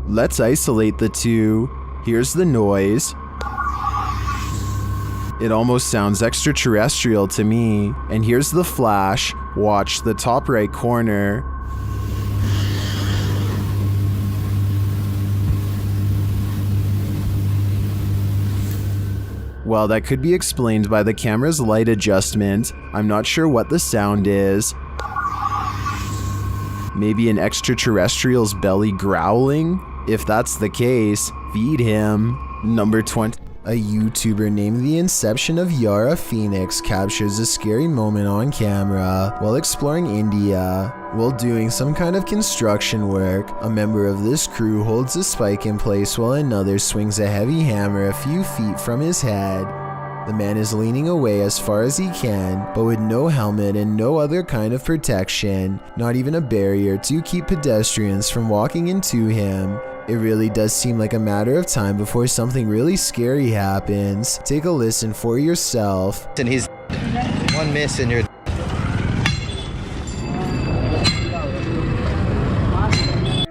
S1: Let's isolate the two. Here's the noise. It almost sounds extraterrestrial to me. And here's the flash. Watch the top right corner. Well, that could be explained by the camera's light adjustment. I'm not sure what the sound is. Maybe an extraterrestrial's belly growling? If that's the case, feed him. Number 20. A YouTuber named The Inception of Yara Phoenix captures a scary moment on camera while exploring India. While doing some kind of construction work, a member of this crew holds a spike in place while another swings a heavy hammer a few feet from his head. The man is leaning away as far as he can, but with no helmet and no other kind of protection, not even a barrier to keep pedestrians from walking into him. It really does seem like a matter of time before something really scary happens. Take a listen for yourself.
S16: And he's one miss and you're...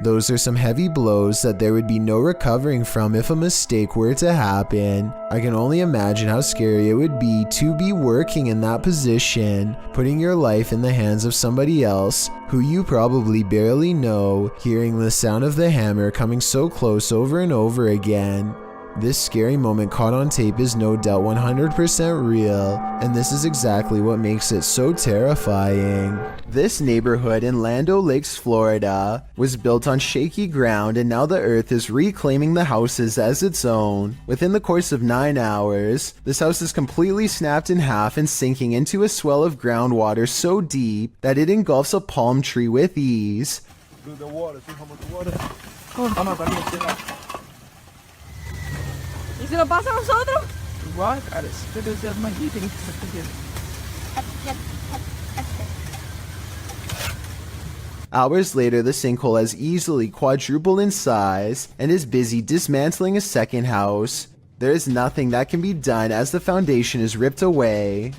S1: Those are some heavy blows that there would be no recovering from if a mistake were to happen. I can only imagine how scary it would be to be working in that position, putting your life in the hands of somebody else who you probably barely know, hearing the sound of the hammer coming so close over and over again. This scary moment caught on tape is no doubt 100% real, and this is exactly what makes it so terrifying. This neighborhood in Land O'Lakes, Florida, was built on shaky ground, and now the earth is reclaiming the houses as its own. Within the course of 9 hours, this house is completely snapped in half and sinking into a swell of groundwater so deep that it engulfs a palm tree with ease.
S14: The water, see how much water?
S3: ¿Y se lo pasa a nosotros?
S12: Igual, cara, debe ser más heating.
S1: Hours later, the sinkhole has easily quadrupled in size and is busy dismantling a second house. There is nothing that can be done as the foundation is ripped away.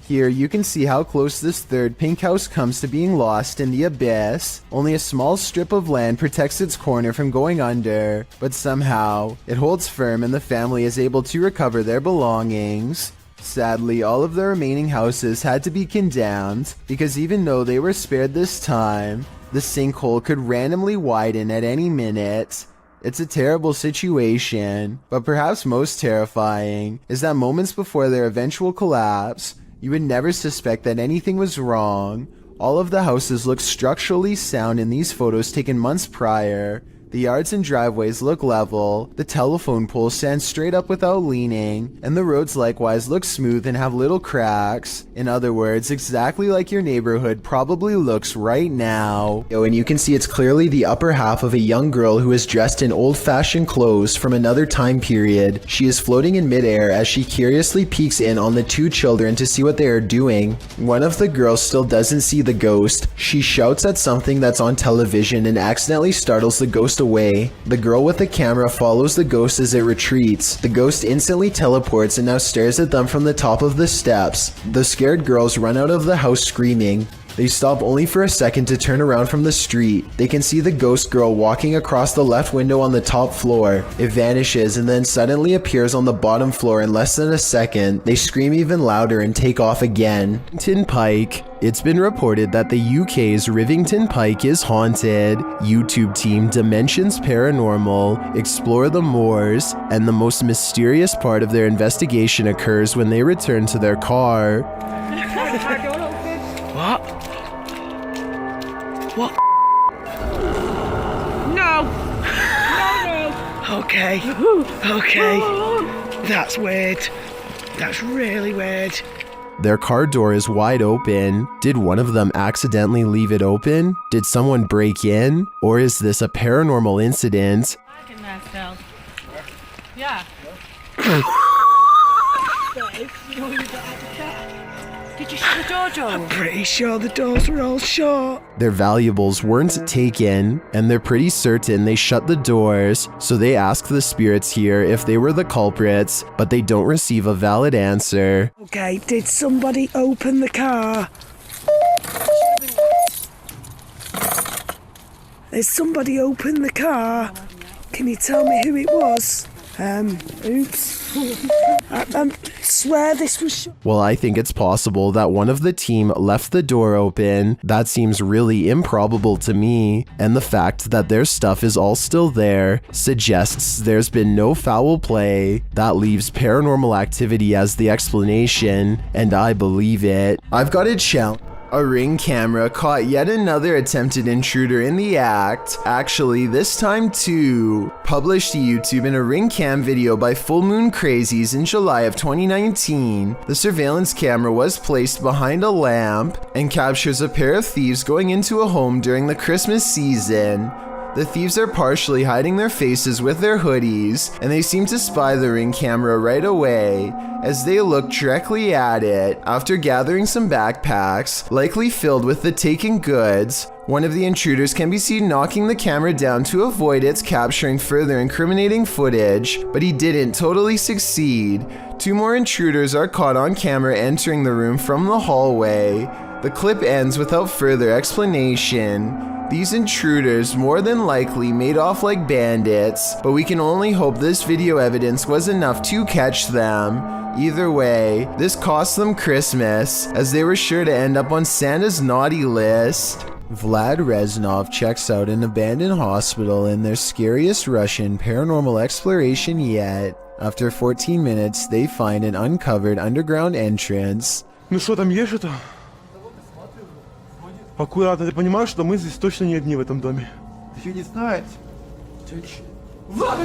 S1: Here you can see how close this third pink house comes to being lost in the abyss. Only a small strip of land protects its corner from going under, but somehow it holds firm and the family is able to recover their belongings. Sadly, all of the remaining houses had to be condemned because even though they were spared this time, the sinkhole could randomly widen at any minute. It's a terrible situation, but perhaps most terrifying is that moments before their eventual collapse, you would never suspect that anything was wrong. All of the houses look structurally sound in these photos taken months prior. The yards and driveways look level, the telephone poles stand straight up without leaning, and the roads likewise look smooth and have little cracks. In other words, exactly like your neighborhood probably looks right now. And you can see it's clearly the upper half of a young girl who is dressed in old-fashioned clothes from another time period. She is floating in midair as she curiously peeks in on the two children to see what they are doing. One of the girls still doesn't see the ghost. She shouts at something that's on television and accidentally startles the ghost away. The girl with the camera follows the ghost as it retreats. The ghost instantly teleports and now stares at them from the top of the steps. The scared girls run out of the house screaming. They stop only for a second to turn around from the street. They can see the ghost girl walking across the left window on the top floor. It vanishes and then suddenly appears on the bottom floor in less than a second. They scream even louder and take off again. Rivington Pike. It's been reported that the UK's Rivington Pike is haunted. YouTube team Dimensions Paranormal explore the moors, and the most mysterious part of their investigation occurs when they return to their car.
S12: What? What? No! No! Okay. Okay. That's weird. That's really weird.
S1: Their car door is wide open. Did one of them accidentally leave it open? Did someone break in? Or is this a paranormal incident?
S3: Yeah. Did you shut the door, Joe?
S12: I'm pretty sure the doors were all shut.
S1: Their valuables weren't taken, and they're pretty certain they shut the doors, so they ask the spirits here if they were the culprits, but they don't receive a valid answer.
S12: Okay, did somebody open the car? Did somebody open the car? Can you tell me who it was? Oops. I swear this was shut.
S1: Well, I think it's possible that one of the team left the door open. That seems really improbable to me, and the fact that their stuff is all still there suggests there's been no foul play. That leaves paranormal activity as the explanation, and I believe it. I've got a challenge. A Ring camera caught yet another attempted intruder in the act. Actually, this time too. Published to YouTube in a Ring cam video by Full Moon Crazies in July of 2019, the surveillance camera was placed behind a lamp and captures a pair of thieves going into a home during the Christmas season. The thieves are partially hiding their faces with their hoodies, and they seem to spy the Ring camera right away as they look directly at it. After gathering some backpacks, likely filled with the taken goods, one of the intruders can be seen knocking the camera down to avoid its capturing further incriminating footage, but he didn't totally succeed. 2 more intruders are caught on camera entering the room from the hallway. The clip ends without further explanation. These intruders more than likely made off like bandits, but we can only hope this video evidence was enough to catch them. Either way, this cost them Christmas, as they were sure to end up on Santa's naughty list. Vlad Reznov checks out an abandoned hospital in their scariest Russian paranormal exploration yet. After 14 minutes, they find an uncovered underground entrance.
S2: Ну что, там есть что-то? Аккуратно, ты понимаешь, что мы здесь точно не одни в этом доме?
S17: Еще не знать.
S2: Влад,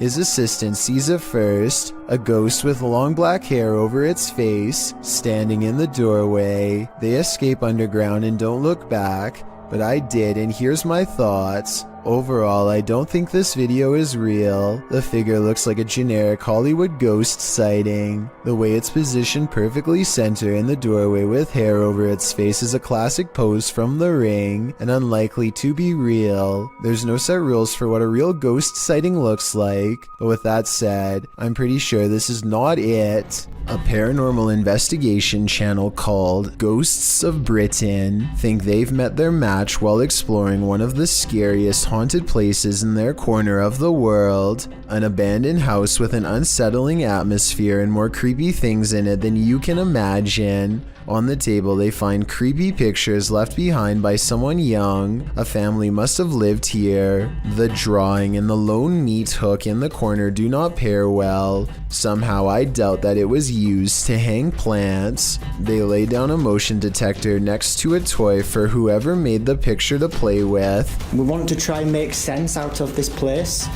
S1: His assistant sees it first, a ghost with long black hair over its face, standing in the doorway. They escape underground and don't look back, but I did, and here's my thoughts. Overall, I don't think this video is real. The figure looks like a generic Hollywood ghost sighting. The way it's positioned perfectly center in the doorway with hair over its face is a classic pose from The Ring, and unlikely to be real. There's no set rules for what a real ghost sighting looks like, but with that said, I'm pretty sure this is not it. A paranormal investigation channel called Ghosts of Britain think they've met their match while exploring one of the scariest haunted places in their corner of the world. An abandoned house with an unsettling atmosphere and more creepy things in it than you can imagine. On the table, they find creepy pictures left behind by someone young. A family must have lived here. The drawing and the lone meat hook in the corner do not pair well. Somehow I doubt that it was used to hang plants. They lay down a motion detector next to a toy for whoever made the picture to play with.
S18: We want to try and make sense out of this place.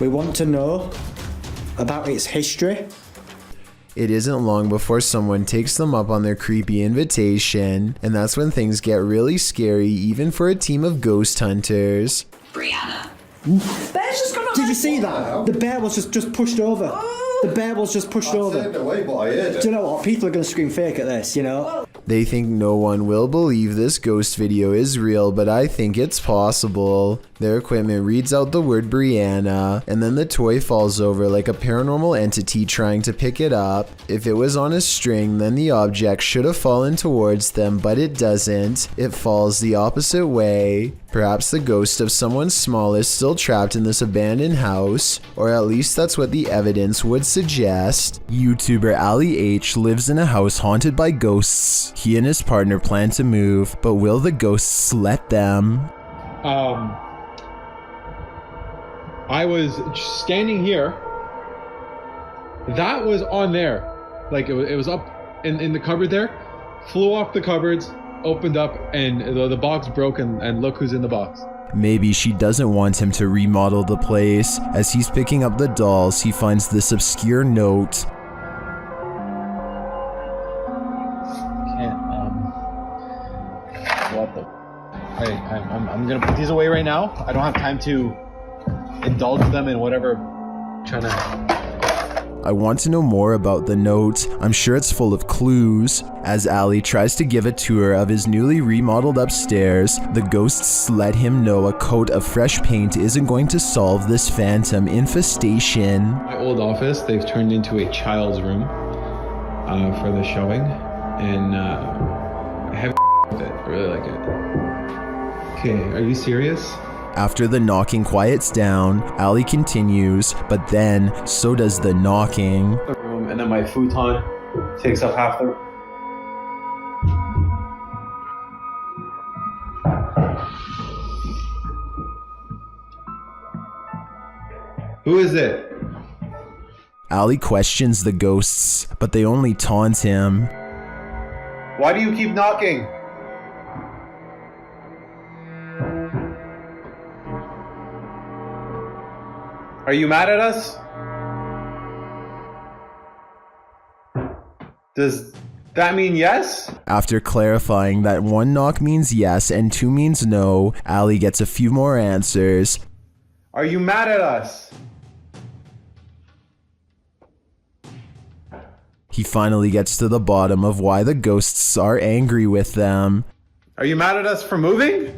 S18: We want to know about its history.
S1: It isn't long before someone takes them up on their creepy invitation, and that's when things get really scary even for a team of ghost hunters.
S18: Brianna. Did you see that? The bear was just pushed over. The bear was just pushed over.
S17: Away, but I heard it.
S18: Do you know what? People are going to scream fake at this, you know?
S1: They think no one will believe this ghost video is real, but I think it's possible. Their equipment reads out the word Brianna, and then the toy falls over like a paranormal entity trying to pick it up. If it was on a string, then the object should have fallen towards them, but it doesn't. It falls the opposite way. Perhaps the ghost of someone small is still trapped in this abandoned house, or at least that's what the evidence would suggest. YouTuber Ali H lives in a house haunted by ghosts. He and his partner plan to move, but will the ghosts let them?
S19: I was standing here. That was on there. Like it was up in the cupboard there. Flew off the cupboards, opened up, and the box broke, and look who's in the box.
S1: Maybe she doesn't want him to remodel the place. As he's picking up the dolls, he finds this obscure note.
S19: What the? I'm gonna put these away right now. I don't have time to indulge them in whatever trying to.
S1: I want to know more about the note. I'm sure it's full of clues. As Ali tries to give a tour of his newly remodeled upstairs, the ghosts let him know a coat of fresh paint isn't going to solve this phantom infestation.
S19: My old office, they've turned into a child's room for the showing, and I have with it. I really like it. Okay, are you serious?
S1: After the knocking quiets down, Ali continues, but then so does the knocking.
S19: The room, and then my futon takes up half the. Who is it?
S1: Ali questions the ghosts, but they only taunt him.
S17: Why do you keep knocking? Are you mad at us? Does that mean yes?
S1: After clarifying that 1 knock means yes and 2 means no, Ali gets a few more answers.
S17: Are you mad at us?
S1: He finally gets to the bottom of why the ghosts are angry with them.
S17: Are you mad at us for moving?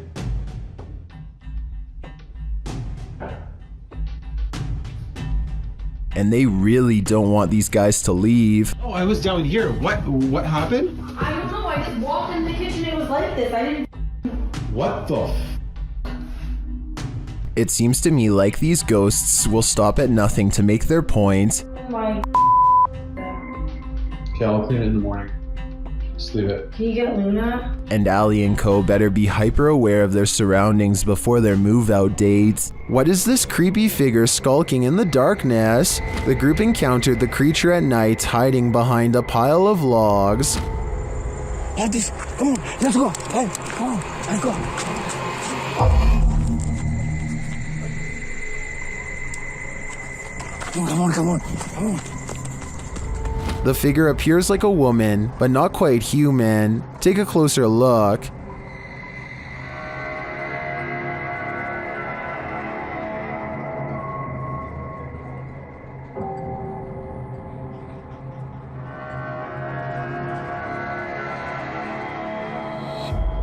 S1: And they really don't want these guys to leave.
S19: Oh, I was down here. What happened?
S3: I don't know. I just walked in the kitchen. It was like this. I didn't.
S19: What the
S1: It seems to me like these ghosts will stop at nothing to make their point.
S3: My.
S19: Okay, I'll clean it in the morning. Just leave it.
S3: Can you get Luna?
S1: And Ali and co better be hyper aware of their surroundings before their move out date. What is this creepy figure skulking in the darkness? The group encountered the creature at night hiding behind a pile of logs.
S12: This, come on, let's go. Hey, come on, let's go. Come on.
S1: The figure appears like a woman, but not quite human. Take a closer look.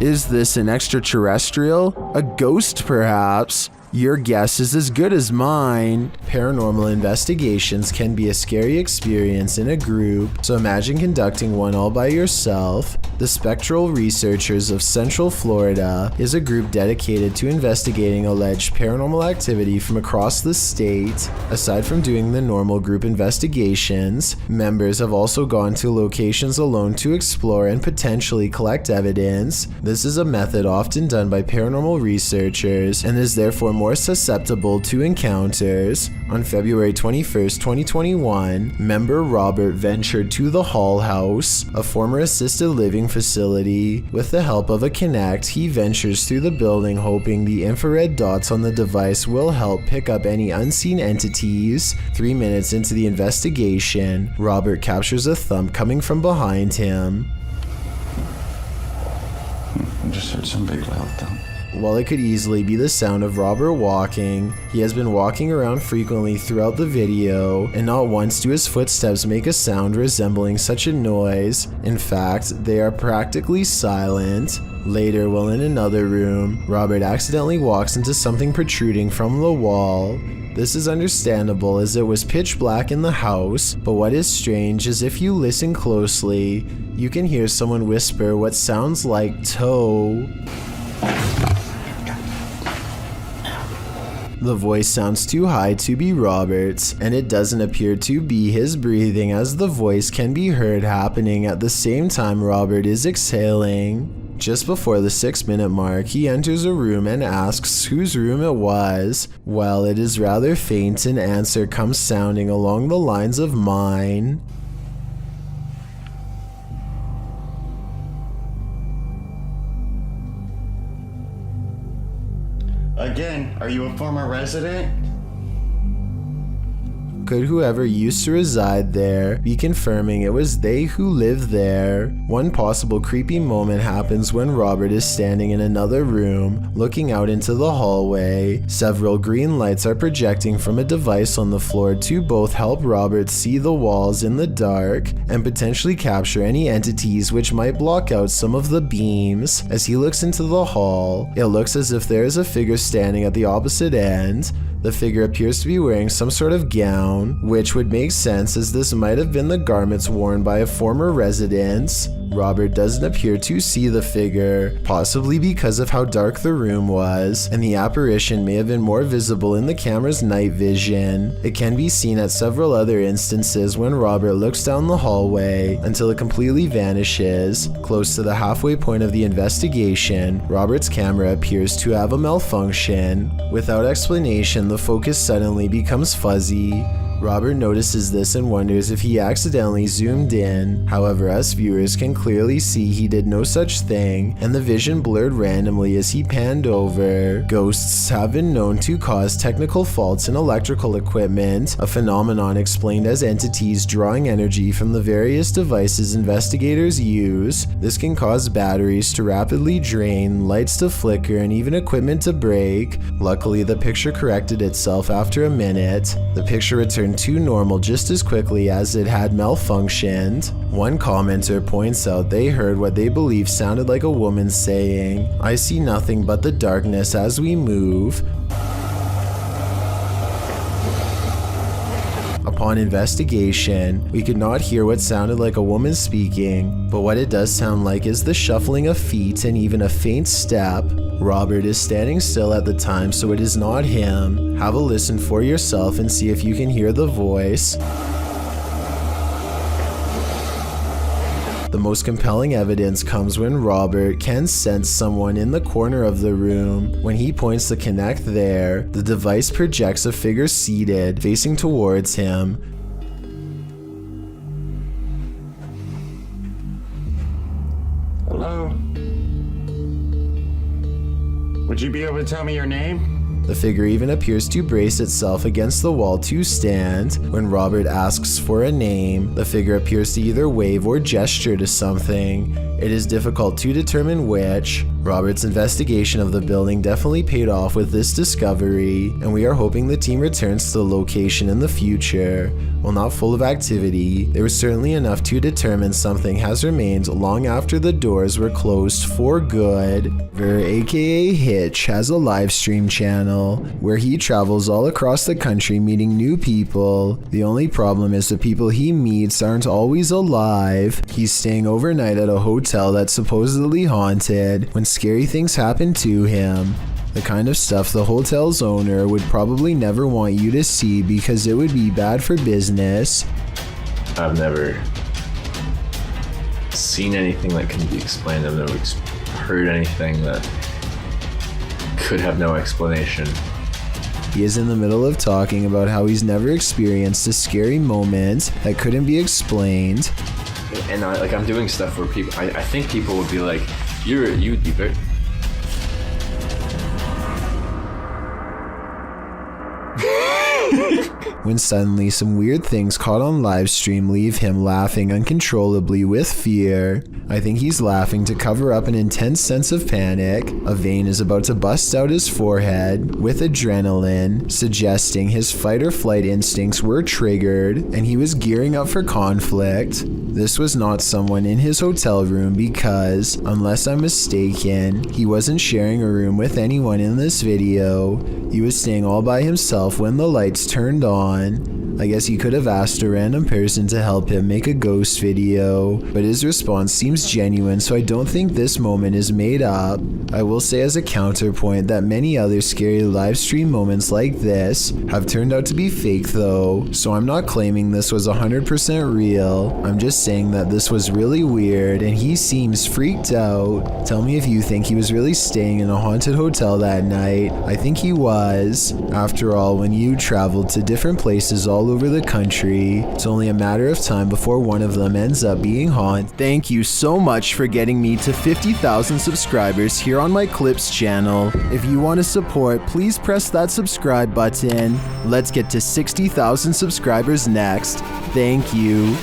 S1: Is this an extraterrestrial? A ghost, perhaps? Your guess is as good as mine. Paranormal investigations can be a scary experience in a group, so imagine conducting one all by yourself. The Spectral Researchers of Central Florida is a group dedicated to investigating alleged paranormal activity from across the state. Aside from doing the normal group investigations, members have also gone to locations alone to explore and potentially collect evidence. This is a method often done by paranormal researchers and is therefore more susceptible to encounters. On February 21st, 2021, member Robert ventured to the Hall House, a former assisted living facility. With the help of a Kinect, he ventures through the building hoping the infrared dots on the device will help pick up any unseen entities. 3 minutes into the investigation, Robert captures a thump coming from behind him.
S11: I just heard some big loud thump.
S1: While it could easily be the sound of Robert walking, he has been walking around frequently throughout the video, and not once do his footsteps make a sound resembling such a noise. In fact, they are practically silent. Later, while in another room, Robert accidentally walks into something protruding from the wall. This is understandable as it was pitch black in the house, but what is strange is if you listen closely, you can hear someone whisper what sounds like toe. The voice sounds too high to be Robert's, and it doesn't appear to be his breathing, as the voice can be heard happening at the same time Robert is exhaling. Just before the 6-minute mark, he enters a room and asks whose room it was. Well, it is rather faint, an answer comes sounding along the lines of mine.
S18: Again, are you a former resident?
S1: Could whoever used to reside there be confirming it was they who lived there? One possible creepy moment happens when Robert is standing in another room, looking out into the hallway. Several green lights are projecting from a device on the floor to both help Robert see the walls in the dark and potentially capture any entities which might block out some of the beams. As he looks into the hall, it looks as if there is a figure standing at the opposite end. The figure appears to be wearing some sort of gown, which would make sense as this might have been the garments worn by a former resident. Robert doesn't appear to see the figure, possibly because of how dark the room was, and the apparition may have been more visible in the camera's night vision. It can be seen at several other instances when Robert looks down the hallway until it completely vanishes. Close to the halfway point of the investigation, Robert's camera appears to have a malfunction. Without explanation, the focus suddenly becomes fuzzy. Robert notices this and wonders if he accidentally zoomed in. However, us viewers can clearly see he did no such thing, and the vision blurred randomly as he panned over. Ghosts have been known to cause technical faults in electrical equipment, a phenomenon explained as entities drawing energy from the various devices investigators use. This can cause batteries to rapidly drain, lights to flicker, and even equipment to break. Luckily, the picture corrected itself after a minute. The picture returned to normal just as quickly as it had malfunctioned. One commenter points out they heard what they believe sounded like a woman saying, "I see nothing but the darkness as we move." Upon investigation, we could not hear what sounded like a woman speaking, but what it does sound like is the shuffling of feet and even a faint step. Robert is standing still at the time, so it is not him. Have a listen for yourself and see if you can hear the voice. The most compelling evidence comes when Robert can sense someone in the corner of the room. When he points the Kinect there, the device projects a figure seated, facing towards him.
S20: Hello? Would you be able to tell me your name?
S1: The figure even appears to brace itself against the wall to stand. When Robert asks for a name, the figure appears to either wave or gesture to something. It is difficult to determine which. Robert's investigation of the building definitely paid off with this discovery, and we are hoping the team returns to the location in the future. While not full of activity, there was certainly enough to determine something has remained long after the doors were closed for good. Ver aka Hitch has a live stream channel where he travels all across the country meeting new people. The only problem is the people he meets aren't always alive. He's staying overnight at a hotel that's supposedly haunted when scary things happen to him. The kind of stuff the hotel's owner would probably never want you to see because it would be bad for business.
S21: I've never seen anything that can be explained. I've never heard anything that could have no explanation.
S1: He is in the middle of talking about how he's never experienced a scary moment that couldn't be explained.
S21: And I'm doing stuff where people, I think people would be like, you'd be very...
S1: When suddenly some weird things caught on live stream leave him laughing uncontrollably with fear. I think he's laughing to cover up an intense sense of panic. A vein is about to bust out his forehead with adrenaline, suggesting his fight or flight instincts were triggered and he was gearing up for conflict. This was not someone in his hotel room because, unless I'm mistaken, he wasn't sharing a room with anyone in this video. He was staying all by himself when the lights turned on. I guess he could have asked a random person to help him make a ghost video, but his response seems genuine, so I don't think this moment is made up. I will say as a counterpoint that many other scary live stream moments like this have turned out to be fake though, so I'm not claiming this was 100% real. I'm just saying that this was really weird and he seems freaked out. Tell me if you think he was really staying in a haunted hotel that night. I think he was. After all, when you traveled to different places all over the country, it's only a matter of time before one of them ends up being haunted. Thank you so much for getting me to 50,000 subscribers here on my Clips channel. If you want to support, please press that subscribe button. Let's get to 60,000 subscribers next. Thank you.